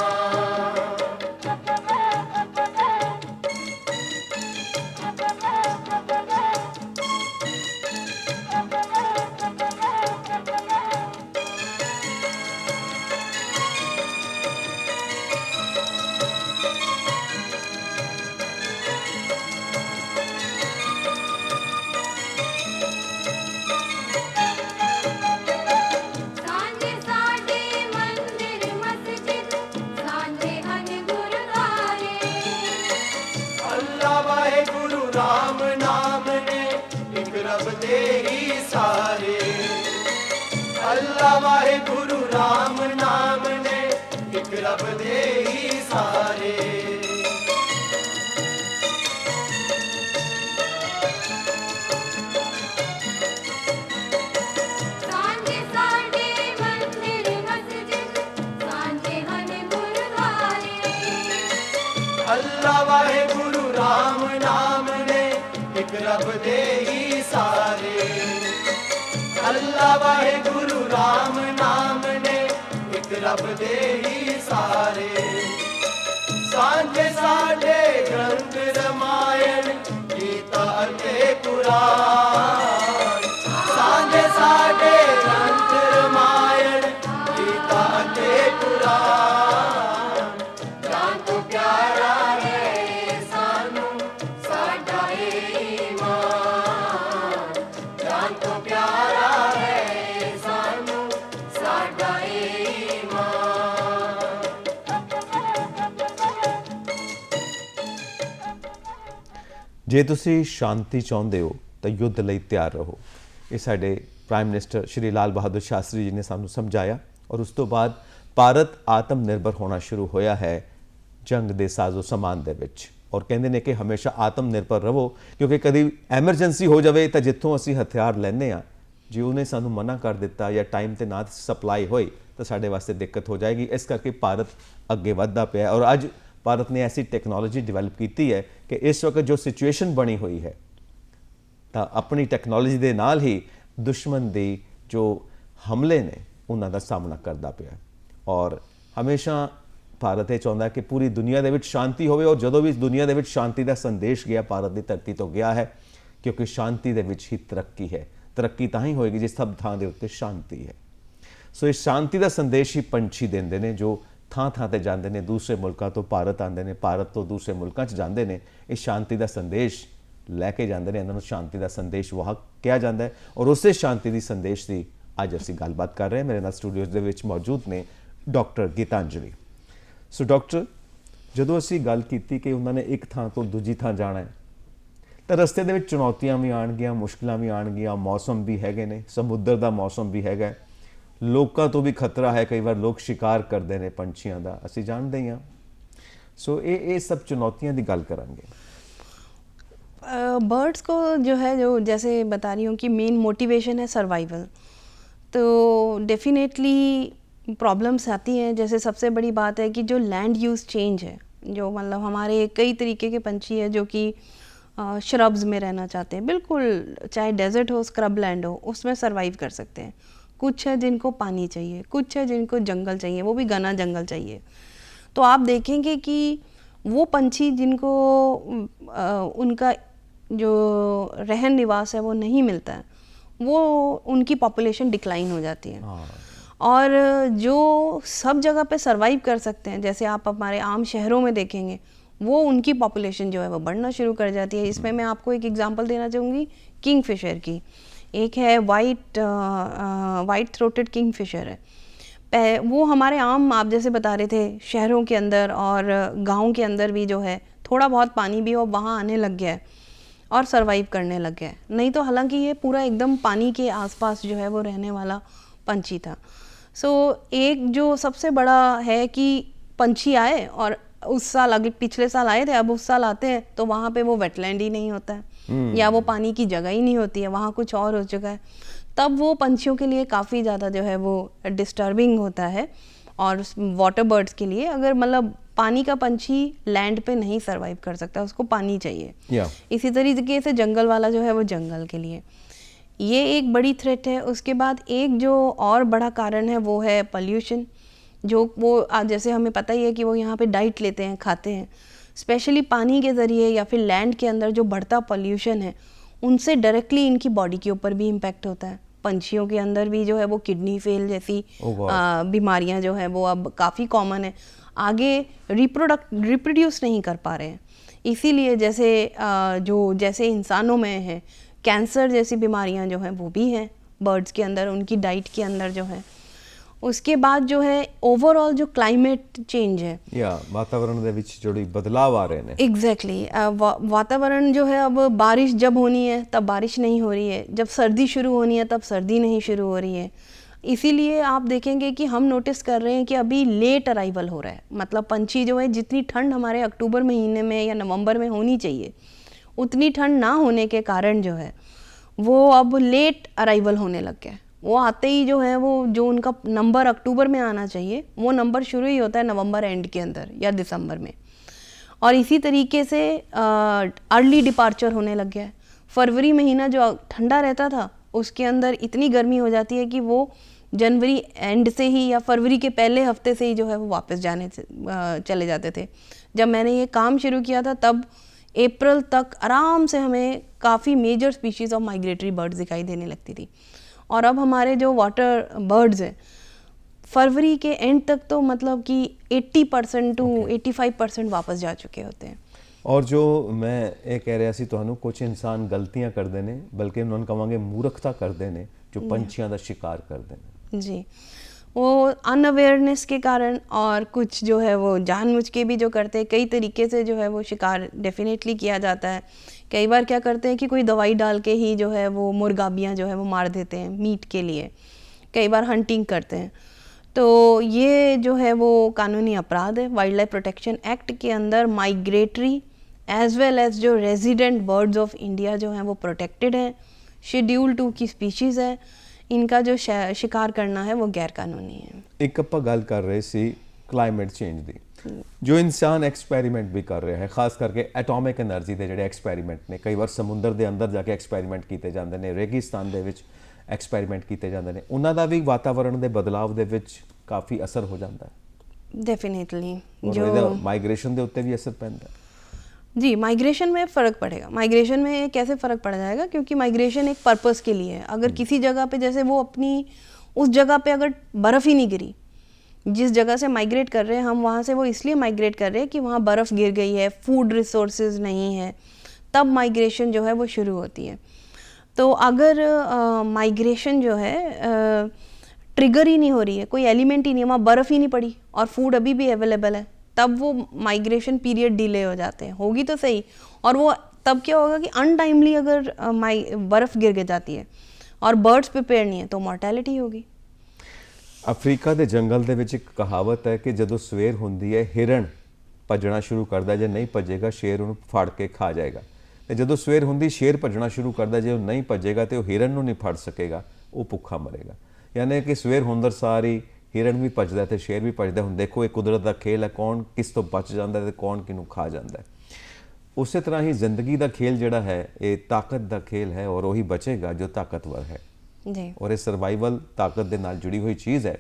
सांझे साडे मंदिर मस्जिद सांझे हन गुरुद्वारे अल्लाह वाहेगुरु राम नाम ने एक रब दे ही सारे अल्लाह वाहेगुरु राम नाम ने एक रब दे ही सारे सांझे साडे मंदिर मस्जिद सांझे हन गुरुद्वारे अल्लाह वाहेगुरु राम नाम ने एक रब दे ही सारे अल्लाह वाहेगुरु राम नाम ने एक रब दे ही सारे सांझे साडे ग्रंथ रामायण गीता अते कुरान सांझे साडे ग्रंथ रामायण गीता अते कुरान जान तो प्यारा है सानू साडा ईमान जान तो प्यारा है सानू साडा ईमान ਜੇ ਤੁਸੀਂ ਸ਼ਾਂਤੀ ਚਾਹੁੰਦੇ ਹੋ ਤਾਂ ਯੁੱਧ ਲਈ ਤਿਆਰ ਰਹੋ। ਇਹ ਸਾਡੇ ਪ੍ਰਾਈਮ ਮਿਨਿਸਟਰ ਸ਼੍ਰੀ ਲਾਲ ਬਹਾਦਰ ਸ਼ਾਸਤਰੀ ਜੀ ਨੇ ਸਾਨੂੰ ਸਮਝਾਇਆ ਔਰ ਉਸ ਤੋਂ ਬਾਅਦ ਭਾਰਤ ਆਤਮ ਨਿਰਭਰ ਹੋਣਾ ਸ਼ੁਰੂ ਹੋਇਆ ਹੈ ਜੰਗ ਦੇ ਸਾਜ਼ੋ ਸਮਾਨ ਦੇ ਵਿੱਚ ਔਰ ਕਹਿੰਦੇ ਨੇ ਕਿ ਹਮੇਸ਼ਾ ਆਤਮ ਨਿਰਭਰ ਰਹੋ ਕਿਉਂਕਿ ਕਦੀ ਐਮਰਜੈਂਸੀ ਹੋ ਜਾਵੇ ਤਾਂ ਜਿੱਥੋਂ ਅਸੀਂ ਹਥਿਆਰ ਲੈਂਦੇ ਆ ਜੇ ਉਹਨੇ ਸਾਨੂੰ ਮਨਾ ਕਰ ਦਿੱਤਾ ਜਾਂ ਟਾਈਮ ਤੇ ਨਾ ਸਪਲਾਈ ਹੋਈ ਤਾਂ ਸਾਡੇ ਵਾਸਤੇ ਦਿੱਕਤ ਹੋ ਜਾਏਗੀ। ਇਸ ਕਰਕੇ ਭਾਰਤ ਅੱਗੇ ਵੱਧਦਾ ਪਿਆ ਔਰ ਅੱਜ ਭਾਰਤ ਨੇ ਐਸੀ ਟੈਕਨੋਲੋਜੀ ਡਿਵੈਲਪ ਕੀਤੀ ਹੈ ਕਿ ਇਸ ਵਕਤ ਜੋ ਸਿਚੁਏਸ਼ਨ ਬਣੀ ਹੋਈ ਹੈ ਤਾਂ ਆਪਣੀ ਟੈਕਨੋਲੋਜੀ ਦੇ ਨਾਲ ਹੀ ਦੁਸ਼ਮਣ ਦੇ ਜੋ ਹਮਲੇ ਨੇ ਉਹਨਾਂ ਦਾ ਸਾਹਮਣਾ ਕਰਦਾ ਪਿਆ ਔਰ ਹਮੇਸ਼ਾ ਭਾਰਤ ਇਹ ਚਾਹੁੰਦਾ ਕਿ ਪੂਰੀ ਦੁਨੀਆ ਦੇ ਵਿੱਚ ਸ਼ਾਂਤੀ ਹੋਵੇ ਔਰ ਜਦੋਂ ਵੀ ਇਸ ਦੁਨੀਆ ਦੇ ਵਿੱਚ ਸ਼ਾਂਤੀ ਦਾ ਸੰਦੇਸ਼ ਗਿਆ ਭਾਰਤ ਦੀ ਧਰਤੀ ਤੋਂ ਗਿਆ ਹੈ ਕਿਉਂਕਿ ਸ਼ਾਂਤੀ ਦੇ ਵਿੱਚ ਹੀ ਤਰੱਕੀ ਹੈ। ਤਰੱਕੀ ਤਾਂ ਹੀ ਹੋਏਗੀ ਜਿਸ ਸਭ ਥਾਂ ਦੇ ਉੱਤੇ ਸ਼ਾਂਤੀ ਹੈ। ਸੋ ਇਸ ਸ਼ਾਂਤੀ ਦਾ ਸੰਦੇਸ਼ ਹੀ ਪੰਛੀ ਦਿੰਦੇ ਨੇ ਜੋ ਥਾਂ ਥਾਂ ਤੇ ਜਾਂਦੇ ਨੇ ਦੂਸਰੇ ਮੁਲਕਾਂ ਤੋਂ ਭਾਰਤ ਆਉਂਦੇ ਨੇ ਭਾਰਤ ਤੋਂ ਦੂਸਰੇ ਮੁਲਕਾਂ 'ਚ ਜਾਂਦੇ ਨੇ ਇਹ ਸ਼ਾਂਤੀ ਦਾ ਸੰਦੇਸ਼ ਲੈ ਕੇ ਜਾਂਦੇ ਨੇ। ਇਹਨਾਂ ਨੂੰ ਸ਼ਾਂਤੀ ਦਾ ਸੰਦੇਸ਼ ਵਾਹਕ ਕਿਹਾ ਜਾਂਦਾ ਹੈ ਔਰ ਉਸੇ ਸ਼ਾਂਤੀ ਦੀ ਸੰਦੇਸ਼ ਦੀ ਅੱਜ ਅਸੀਂ ਗੱਲਬਾਤ ਕਰ ਰਹੇ ਹਾਂ। ਮੇਰੇ ਨਾਲ ਸਟੂਡੀਓਜ਼ ਦੇ ਵਿੱਚ ਮੌਜੂਦ ਨੇ ਡਾਕਟਰ ਗੀਤਾਂਜਲੀ। ਸੋ ਡਾਕਟਰ ਜਦੋਂ ਅਸੀਂ ਗੱਲ ਕੀਤੀ ਕਿ ਉਹਨਾਂ ਨੇ ਇੱਕ ਥਾਂ ਤੋਂ ਦੂਜੀ ਥਾਂ ਜਾਣਾ ਹੈ ਤਾਂ ਰਸਤੇ ਦੇ ਵਿੱਚ ਚੁਣੌਤੀਆਂ ਵੀ ਆਉਣਗੀਆਂ ਮੁਸ਼ਕਿਲਾਂ ਵੀ ਆਉਣਗੀਆਂ ਮੌਸਮ ਵੀ ਹੈਗੇ ਨੇ ਸਮੁੰਦਰ ਦਾ ਮੌਸਮ ਵੀ ਹੈਗਾ ਲੋਕਾਂ ਤੋਂ ਵੀ ਖਤਰਾ ਹੈ ਕਈ ਵਾਰ ਲੋਕ ਸ਼ਿਕਾਰ ਕਰਦੇ ਨੇ ਪੰਛੀਆਂ ਦਾ ਅਸੀਂ ਜਾਣਦੇ ਹੀ ਹਾਂ। ਸੋ ਇਹ ਸਭ ਚੁਣੌतियां ਦੀ ਗੱਲ ਕਰਾਂਗੇ। बर्ड्स को जो है जो जैसे बता रही हूँ कि मेन मोटिवेशन है सर्वाइवल। तो डेफिनेटली प्रॉब्लम्स आती हैं। जैसे सबसे बड़ी बात है कि जो लैंड यूज़ चेंज है जो मतलब हमारे कई तरीके के पंछी है जो कि श्रब्स में रहना चाहते हैं बिल्कुल चाहे डेजर्ट हो स्क्रब लैंड हो उसमें सर्वाइव कर सकते हैं। कुछ है जिनको पानी चाहिए कुछ है जिनको जंगल चाहिए वो भी घना जंगल चाहिए। तो आप देखेंगे कि वो पंछी जिनको उनका जो रहन निवास है वो नहीं मिलता है वो उनकी पॉपुलेशन डिक्लाइन हो जाती है। और जो सब जगह पे सरवाइव कर सकते हैं, जैसे आप हमारे आम शहरों में देखेंगे, वो उनकी पॉपुलेशन जो है वो बढ़ना शुरू कर जाती है। इसमें मैं आपको एक एग्जांपल देना चाहूँगी किंगफिशर की। एक है वाइट थ्रोटेड किंगफिशर है। वो हमारे आम, आप जैसे बता रहे थे, शहरों के अंदर और गाँव के अंदर भी जो है थोड़ा बहुत पानी भी और वहाँ आने लग गया है और सरवाइव करने लग गया है। नहीं तो हालांकि ये पूरा एकदम पानी के आसपास जो है वो रहने वाला पंछी था। सो एक जो सबसे बड़ा है कि पंछी आए और उस साल, अगर पिछले साल आए थे, अब उस साल आते हैं तो वहाँ पे वो वेटलैंड ही नहीं होता है या वो पानी की जगह ही नहीं होती है, वहाँ कुछ और हो चुका है। तब वो पंछियों के लिए काफ़ी ज़्यादा जो है वो डिस्टर्बिंग होता है। और वाटर बर्ड्स के लिए, अगर मतलब पानी का पंछी लैंड पे नहीं सरवाइव कर सकता, उसको पानी चाहिए। या इसी तरीके से जंगल वाला जो है वो जंगल के लिए, ये एक बड़ी थ्रेट है। उसके बाद एक जो और बड़ा कारण है वो है पॉल्यूशन, जो वो जैसे हमें पता ही है कि वो यहाँ पे डाइट लेते हैं, खाते हैं, स्पेशली पानी के ज़रिए या फिर लैंड के अंदर जो बढ़ता पॉल्यूशन है उनसे डायरेक्टली इनकी बॉडी के ऊपर भी इम्पैक्ट होता है। पंछियों के अंदर भी जो है वो किडनी फेल जैसी बीमारियां जो है वो अब काफ़ी कॉमन है, आगे रिप्रोड्यूस नहीं कर पा रहे हैं। इसीलिए जैसे इंसानों में है कैंसर जैसी बीमारियां जो हैं वो भी हैं बर्ड्स के अंदर, उनकी डाइट के अंदर जो है। उसके बाद जो है ओवरऑल जो क्लाइमेट चेंज है, या वातावरण ਦੇ ਵਿੱਚ ਜਿਹੜੀ बदलाव आ रहे हैं। एग्जैक्टली वातावरण जो है, अब बारिश जब होनी है तब बारिश नहीं हो रही है, जब सर्दी शुरू होनी है तब सर्दी नहीं शुरू हो रही है। इसीलिए आप देखेंगे कि हम नोटिस कर रहे हैं कि अभी लेट अराइवल हो रहा है। मतलब पंछी जो है, जितनी ठंड हमारे अक्टूबर महीने में या नवंबर में होनी चाहिए, उतनी ठंड ना होने के कारण जो है वो अब लेट अराइवल होने लग गया है। वो आते ही जो है वो जो उनका नंबर अक्टूबर में आना चाहिए, वो नंबर शुरू ही होता है नवंबर एंड के अंदर या दिसंबर में। और इसी तरीके से अर्ली डिपार्चर होने लग गया है। फरवरी महीना जो ठंडा रहता था उसके अंदर इतनी गर्मी हो जाती है कि वो जनवरी एंड से ही या फरवरी के पहले हफ्ते से ही जो है वो वापस चले जाते थे। जब मैंने ये काम शुरू किया था तब अप्रैल तक आराम से हमें काफ़ी major species of migratory birds दिखाई देने लगती थी। और अब हमारे जो वाटर बर्ड्स हैं, फरवरी के एंड तक तो मतलब कि 80% टू 85% वापस जा चुके होते हैं। और जो मैं ये कह रहा सी ਤੁਹਾਨੂੰ, ਕੁਝ ਇਨਸਾਨ ਗਲਤੀਆਂ ਕਰਦੇ ਨੇ, ਬਲਕਿ ਉਹਨਾਂ ਨੂੰ ਕਹਾਂਗੇ ਮੂਰਖਤਾ ਕਰਦੇ ਨੇ, ਜੋ ਪੰਛੀਆਂ ਦਾ शिकार ਕਰਦੇ ਨੇ। जी, वो अनअवेयरनेस के कारण, और कुछ जो है वो जानबूझ के भी जो करते हैं, कई तरीके से जो है वो शिकार डेफिनेटली किया जाता है। कई बार क्या करते हैं कि कोई दवाई डाल के ही जो है वो मुर्गाबियाँ जो है वो मार देते हैं मीट के लिए, कई बार हंटिंग करते हैं। तो ये जो है वो कानूनी अपराध है। वाइल्ड लाइफ प्रोटेक्शन एक्ट के अंदर माइग्रेटरी एज वेल एज जो रेजिडेंट बर्ड्स ऑफ इंडिया जो हैं वो प्रोटेक्टेड हैं। शेड्यूल 2 की स्पीशीज़ है, इनका जो शिकार करना है वो गैर कानूनी है। एक ਆਪਾਂ ਗੱਲ ਕਰ ਰਹੇ ਸੀ ਕਲਾਈਮੇਟ ਚੇਂਜ ਦੀ, ਜੋ ਇਨਸਾਨ ਐਕਸਪੈਰੀਮੈਂਟ ਵੀ ਕਰ ਰਿਹਾ ਹੈ, ਖਾਸ ਕਰਕੇ ਐਟੋਮਿਕ એનર્ਜੀ ਦੇ ਜਿਹੜੇ ਐਕਸਪੈਰੀਮੈਂਟ ਨੇ, ਕਈ ਵਾਰ ਸਮੁੰਦਰ ਦੇ ਅੰਦਰ ਜਾ ਕੇ ਐਕਸਪੈਰੀਮੈਂਟ ਕੀਤੇ ਜਾਂਦੇ ਨੇ, ਰੇਗਿਸਤਾਨ ਦੇ ਵਿੱਚ ਐਕਸਪੈਰੀਮੈਂਟ ਕੀਤੇ ਜਾਂਦੇ ਨੇ, ਉਹਨਾਂ ਦਾ ਵੀ ਵਾਤਾਵਰਣ ਦੇ ਬਦਲਾਵ ਦੇ ਵਿੱਚ ਕਾਫੀ ਅਸਰ ਹੋ ਜਾਂਦਾ ਹੈ। डेफिनेटली जो माइग्रेशन ਦੇ ਉੱਤੇ ਵੀ ਅਸਰ ਪੈਂਦਾ ਹੈ। जी, माइग्रेशन में फ़र्क पड़ेगा। माइग्रेशन में कैसे फ़र्क पड़ जाएगा, क्योंकि माइग्रेशन एक पर्पस के लिए है। अगर किसी जगह पे, जैसे वो अपनी उस जगह पे अगर बर्फ़ ही नहीं गिरी, जिस जगह से माइग्रेट कर रहे हैं हम, वहाँ से वो इसलिए माइग्रेट कर रहे हैं कि वहाँ बर्फ़ गिर गई है, फूड रिसोर्सेज नहीं है, तब माइग्रेशन जो है वो शुरू होती है। तो अगर माइग्रेशन जो है ट्रिगर ही नहीं हो रही है, कोई एलिमेंट ही नहीं है, वहाँ बर्फ़ ही नहीं पड़ी और फूड अभी भी अवेलेबल है, तब वो माइग्रेशन पीरियड डिले हो जाते हैं। होगी तो सही, और वो तब क्या होगा कि अनटाइमली अगर बर्फ़ गिर जाती है और बर्ड्स प्रिपेयर नहीं है तो मॉर्टैलिटी होगी। ਅਫਰੀਕਾ ਦੇ ਜੰਗਲ ਦੇ ਵਿੱਚ ਇੱਕ ਕਹਾਵਤ ਹੈ ਕਿ ਜਦੋਂ ਸਵੇਰ ਹੁੰਦੀ ਹੈ ਹਿਰਨ ਭੱਜਣਾ ਸ਼ੁਰੂ ਕਰਦਾ, ਜੇ ਨਹੀਂ ਭੱਜੇਗਾ ਸ਼ੇਰ ਉਹਨੂੰ ਫੜ ਕੇ ਖਾ ਜਾਏਗਾ। ਤੇ ਜਦੋਂ ਸਵੇਰ ਹੁੰਦੀ ਸ਼ੇਰ ਭੱਜਣਾ ਸ਼ੁਰੂ ਕਰਦਾ, ਜੇ ਉਹ ਨਹੀਂ ਭੱਜੇਗਾ ਤੇ ਉਹ ਹਿਰਨ ਨੂੰ ਨਹੀਂ ਫੜ ਸਕੇਗਾ, ਉਹ ਭੁੱਖਾ ਮਰੇਗਾ। ਯਾਨੀ ਕਿ ਸਵੇਰ ਹੁੰਦਰ ਸਾਰੀ ਹਿਰਨ ਵੀ ਭੱਜਦਾ ਤੇ ਸ਼ੇਰ ਵੀ ਭੱਜਦਾ। ਹੁਣ ਦੇਖੋ ਇਹ ਕੁਦਰਤ ਦਾ ਖੇਲ ਹੈ, ਕੌਣ ਕਿਸ ਤੋਂ ਬਚ ਜਾਂਦਾ ਤੇ ਕੌਣ ਕਿਹਨੂੰ ਖਾ ਜਾਂਦਾ। ਉਸੇ ਤਰ੍ਹਾਂ ਹੀ ਜ਼ਿੰਦਗੀ ਦਾ ਖੇਲ ਜਿਹੜਾ ਹੈ ਇਹ ਤਾਕਤ ਦਾ ਖੇਲ ਹੈ, ਔਰ ਉਹੀ ਬਚੇਗਾ ਜੋ ਤਾਕਤਵਰ ਹੈ। जी, ਔਰ ਇਹ ਸਰਵਾਈਵਲ ਤਾਕਤ ਦੇ ਨਾਲ ਜੁੜੀ ਹੋਈ ਚੀਜ਼ ਹੈ।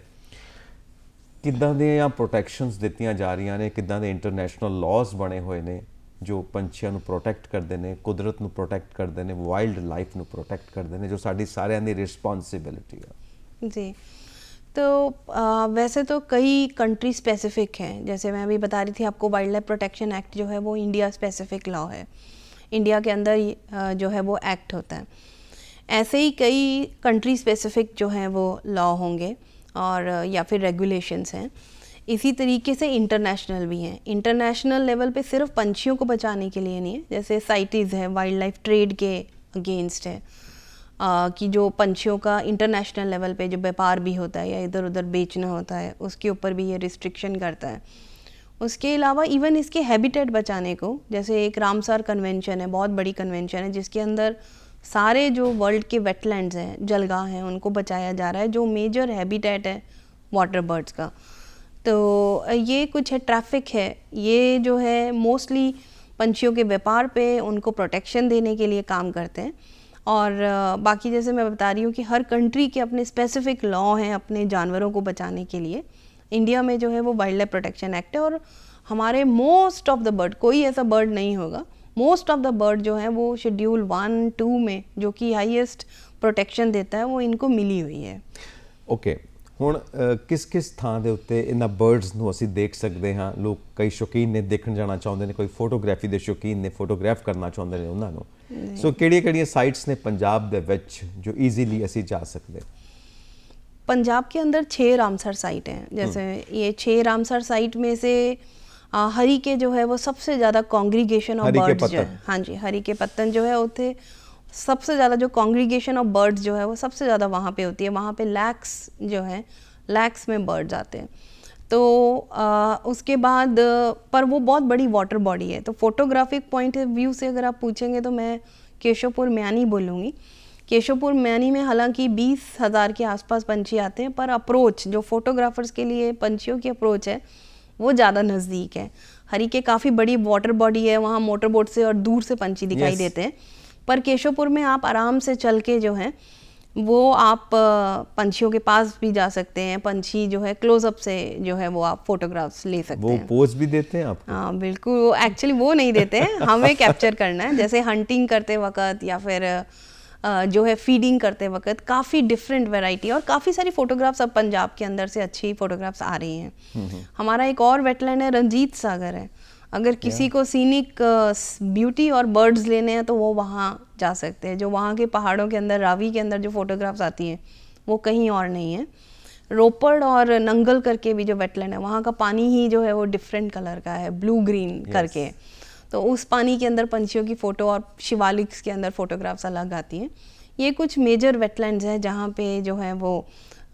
ਕਿੱਦਾਂ ਦੀਆਂ ਪ੍ਰੋਟੈਕਸ਼ਨਸ ਦਿੱਤੀਆਂ ਜਾ ਰਹੀਆਂ ਨੇ, ਕਿੱਦਾਂ ਦੇ ਇੰਟਰਨੈਸ਼ਨਲ ਲਾਜ਼ ਬਣੇ ਹੋਏ ਨੇ ਜੋ ਪੰਛੀਆਂ ਨੂੰ ਪ੍ਰੋਟੈਕਟ ਕਰਦੇ ਨੇ, ਕੁਦਰਤ ਨੂੰ ਪ੍ਰੋਟੈਕਟ ਕਰਦੇ ਨੇ, ਵਾਈਲਡ ਲਾਈਫ ਨੂੰ ਪ੍ਰੋਟੈਕਟ ਕਰਦੇ ਨੇ, ਜੋ ਸਾਡੀ ਸਾਰਿਆਂ ਦੀ ਰਿਸਪੌਂਸਿਬਿਲਿਟੀ ਹੈ। जी। तो वैसे तो कई कंट्री स्पेसिफिक हैं, जैसे मैं अभी बता रही थी आपको, वाइल्ड लाइफ प्रोटेक्शन एक्ट जो है वो इंडिया स्पेसिफिक लॉ है, इंडिया के अंदर जो है वो एक्ट होता है। ऐसे ही कई कंट्री स्पेसिफिक जो हैं वो लॉ होंगे और या फिर रेगुलेशंस हैं। इसी तरीके से इंटरनेशनल भी हैं। इंटरनेशनल लेवल पे सिर्फ पंछियों को बचाने के लिए नहीं है, जैसे साइटीज़ है वाइल्ड लाइफ ट्रेड के अगेंस्ट है, कि जो पंछियों का इंटरनेशनल लेवल पे जो व्यापार भी होता है या इधर उधर बेचना होता है, उसके ऊपर भी ये रिस्ट्रिक्शन करता है। उसके अलावा इवन इसके हैबिटेट बचाने को, जैसे एक रामसार कन्वेंशन है, बहुत बड़ी कन्वेंशन है, जिसके अंदर सारे जो वर्ल्ड के वेटलैंड्स हैं, जलगाह हैं, उनको बचाया जा रहा है, जो मेजर हैबिटेट है वाटर बर्ड्स का। तो ये कुछ है, ट्रैफिक है, ये जो है मोस्टली पंछियों के व्यापार पे उनको प्रोटेक्शन देने के लिए काम करते हैं। और बाकी जैसे मैं बता रही हूँ कि हर कंट्री के अपने स्पेसिफिक लॉ हैं अपने जानवरों को बचाने के लिए। इंडिया में जो है वो वाइल्ड लाइफ प्रोटेक्शन एक्ट है, और हमारे मोस्ट ऑफ द बर्ड, कोई ऐसा बर्ड नहीं होगा, मोस्ट ऑफ द बर्ड जो है वो शेड्यूल 1, 2 में जो कि हाईएस्ट प्रोटेक्शन देता है, वो इनको मिली हुई है। ਓਕੇ, ਹੁਣ ਕਿਸ ਕਿਸ ਥਾਂ ਦੇ ਉੱਤੇ ਇਹਨਾਂ ਬਰਡਸ ਨੂੰ ਅਸੀਂ ਦੇਖ ਸਕਦੇ ਹਾਂ? ਲੋਕ ਕਈ ਸ਼ੌਕੀਨ ਨੇ, ਦੇਖਣ ਜਾਣਾ ਚਾਹੁੰਦੇ ਨੇ, ਕੋਈ ਫੋਟੋਗ੍ਰਾਫੀ ਦੇ ਸ਼ੌਕੀਨ ਨੇ, ਫੋਟੋਗ੍ਰਾਫ ਕਰਨਾ ਚਾਹੁੰਦੇ ਨੇ ਉਹਨਾਂ ਨੂੰ। ਸੋ ਕਿਹੜੀਆਂ ਸਾਈਟਸ ਨੇ ਪੰਜਾਬ ਦੇ ਵਿੱਚ ਜੋ ਈਜ਼ੀਲੀ ਅਸੀਂ ਜਾ ਸਕਦੇ? पंजाब के अंदर 6 रामसर साइट हैं। जैसे ये 6 रामसर साइट में से हरी के जो है वो सबसे ज़्यादा कॉन्ग्रीगेशन ऑफ हरी के बर्ड्स जो है, पत्तन। हाँ जी, हरी के पत्तन जो है उतने सबसे ज़्यादा जो कॉन्ग्रीगेशन ऑफ बर्ड्स जो है वो सबसे ज़्यादा वहाँ पे होती है। वहाँ पे लैक्स जो है, लैक्स में बर्ड्स आते हैं। तो उसके बाद पर वो बहुत बड़ी वाटर बॉडी है, तो फोटोग्राफिक पॉइंट ऑफ व्यू से अगर आप पूछेंगे तो मैं केशवपुर म्यानी बोलूँगी। केशवपुर म्यानी में हालांकि 20,000 के आसपास पंछी आते हैं, पर अप्रोच जो फोटोग्राफर्स के लिए पंछियों की अप्रोच है वो ज़्यादा नज़दीक है। हरी के काफ़ी बड़ी वाटर बॉडी है, वहाँ मोटर बोट से और दूर से पंछी दिखाई Yes. देते हैं। पर केशवपुर में आप आराम से चल के जो है वो आप पंछियों के पास भी जा सकते हैं। पंछी जो है क्लोजअप से जो है वो आप फोटोग्राफ्स ले सकते वो हैं। पोज भी देते हैं आपको? हाँ बिल्कुल, एक्चुअली वो नहीं देते हैं, हमें कैप्चर करना है। जैसे हंटिंग करते वक्त या फिर जो है फीडिंग करते वक्त काफ़ी डिफरेंट वैरायटी और काफ़ी सारी फ़ोटोग्राफ्स अब पंजाब के अंदर से अच्छी फ़ोटोग्राफ्स आ रही हैं। हमारा एक और वेटलैंड है, रंजीत सागर है। अगर किसी को सीनिक ब्यूटी और बर्ड्स लेने हैं तो वो वहाँ जा सकते हैं। जो वहाँ के पहाड़ों के अंदर, रावी के अंदर जो फ़ोटोग्राफ्स आती हैं वो कहीं और नहीं है। रोपड़ और नंगल करके भी जो वेटलैंड है, वहाँ का पानी ही जो है वो डिफरेंट कलर का है, ब्लू ग्रीन करके। तो उस पानी के अंदर पंछियों की फ़ोटो और शिवालिक्स के अंदर फ़ोटोग्राफ्स अलग आती हैं। ये कुछ मेजर वेटलैंड्स हैं जहाँ पे जो है वो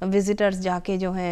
विजिटर्स जाके जो है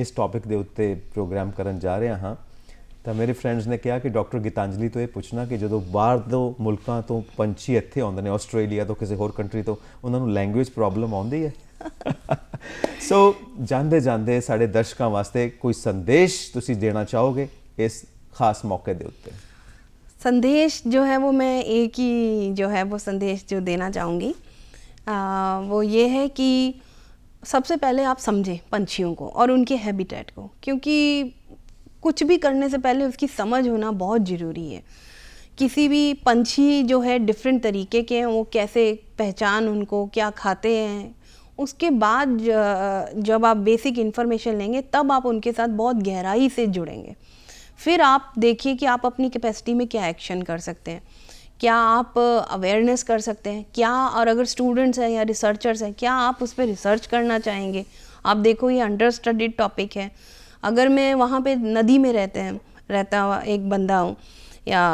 ਇਸ ਟੌਪਿਕ ਦੇ ਉੱਤੇ ਪ੍ਰੋਗਰਾਮ ਕਰਨ ਜਾ ਰਿਹਾ ਹਾਂ, ਤਾਂ ਮੇਰੇ ਫਰੈਂਡਸ ਨੇ ਕਿਹਾ ਕਿ ਡਾਕਟਰ ਗੀਤਾਂਜਲੀ ਤੋਂ ਇਹ ਪੁੱਛਣਾ ਕਿ ਜਦੋਂ ਬਾਹਰ ਤੋਂ ਮੁਲਕਾਂ ਤੋਂ ਪੰਛੀ ਇੱਥੇ ਆਉਂਦੇ ਨੇ, ਆਸਟ੍ਰੇਲੀਆ ਤੋਂ, ਕਿਸੇ ਹੋਰ ਕੰਟਰੀ ਤੋਂ, ਉਹਨਾਂ ਨੂੰ ਲੈਂਗੁਏਜ ਪ੍ਰੋਬਲਮ ਆਉਂਦੀ ਹੈ? ਸੋ ਜਾਂਦੇ ਜਾਂਦੇ ਸਾਡੇ ਦਰਸ਼ਕਾਂ ਵਾਸਤੇ ਕੋਈ ਸੰਦੇਸ਼ ਤੁਸੀਂ ਦੇਣਾ ਚਾਹੋਗੇ ਇਸ ਖਾਸ ਮੌਕੇ ਦੇ ਉੱਤੇ? संदेश जो है वो मैं एक ही जो है वो संदेश जो देना चाहूँगी, वो ये है कि सबसे पहले आप समझें पंछियों को और उनके हैबिटेट को, क्योंकि कुछ भी करने से पहले उसकी समझ होना बहुत ज़रूरी है। किसी भी पंछी जो है डिफरेंट तरीके के हैं, वो कैसे पहचान उनको, क्या खाते हैं, उसके बाद जब आप बेसिक इन्फॉर्मेशन लेंगे तब आप उनके साथ बहुत गहराई से जुड़ेंगे। फिर आप देखिए कि आप अपनी कैपेसिटी में क्या एक्शन कर सकते हैं, क्या आप अवेयरनेस कर सकते हैं, क्या, और अगर स्टूडेंट्स हैं या रिसर्चर्स हैं, क्या आप उस पर रिसर्च करना चाहेंगे। आप देखो ये अंडर स्टडीड टॉपिक है। अगर मैं वहाँ पे नदी में रहता हुआ एक बंदा हूँ या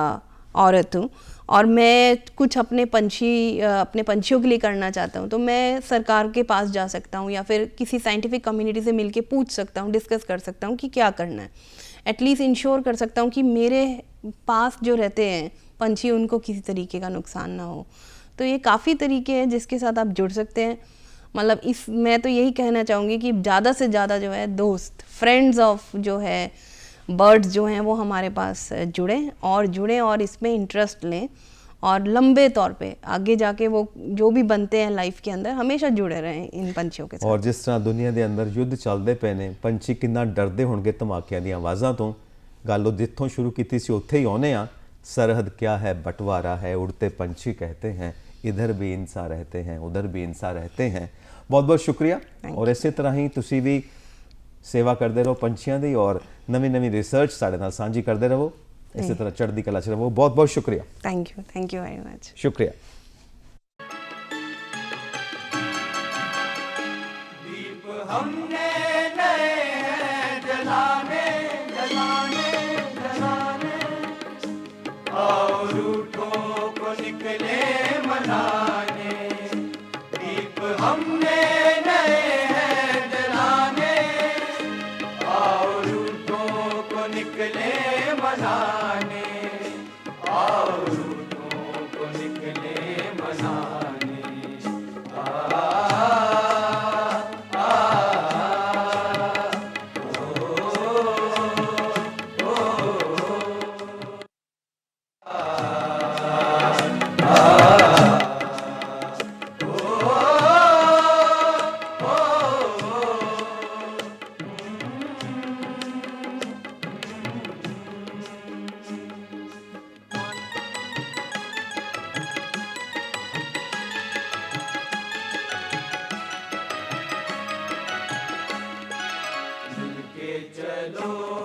औरत हूँ और मैं कुछ अपने पंछियों के लिए करना चाहता हूँ, तो मैं सरकार के पास जा सकता हूँ या फिर किसी साइंटिफिक कम्युनिटी से मिलके पूछ सकता हूँ, डिस्कस कर सकता हूँ कि क्या करना है। एटलीस्ट इंश्योर कर सकता हूँ कि मेरे पास जो रहते हैं पंछी, उनको किसी तरीके का नुकसान ना हो। तो ये काफ़ी तरीके हैं जिसके साथ आप जुड़ सकते हैं। मतलब मैं तो यही कहना चाहूँगी कि ज़्यादा से ज़्यादा जो है दोस्त, फ्रेंड्स ऑफ जो है बर्ड्स जो हैं वो हमारे पास जुड़ें और इसमें इंटरेस्ट लें और लंबे तौर पे आगे जाके वो जो भी बनते हैं लाइफ के अंदर हमेशा जुड़े रहें इन पंछियों के साथ। और जिस तरह दुनिया ਦੇ ਅੰਦਰ ਯੁੱਧ ਚੱਲਦੇ ਪਏ ਨੇ, ਪੰਛੀ ਕਿੰਨਾ ਡਰਦੇ ਹੋਣਗੇ ਧਮਾਕਿਆਂ ਦੀਆਂ ਆਵਾਜ਼ਾਂ ਤੋਂ। ਗੱਲ ਉਹ ਜਿੱਥੋਂ ਸ਼ੁਰੂ ਕੀਤੀ ਸੀ ਉੱਥੇ ਹੀ ਆਉਨੇ ਆ। सरहद क्या है, बंटवारा है, उड़ते पंछी कहते हैं, इधर भी इंसान रहते हैं उधर भी इंसान रहते हैं। बहुत बहुत शुक्रिया और इसे तरह ही तुसी भी सेवा करते रहो पंछियों की और नवी नवी रिसर्च साढ़े नाल साझी करते रहो, इसी तरह चढ़ती कला च रहो। बहुत बहुत शुक्रिया। Thank you very much. शुक्रिया। दीप हमने नए हैं जलाने जलाने जलाने, और रूठों को निकले मनाने। दीप हमने नए हैं जलाने, और रूठों को निकले मनाने, और रूठों को निकले मनाने। मिलके चलो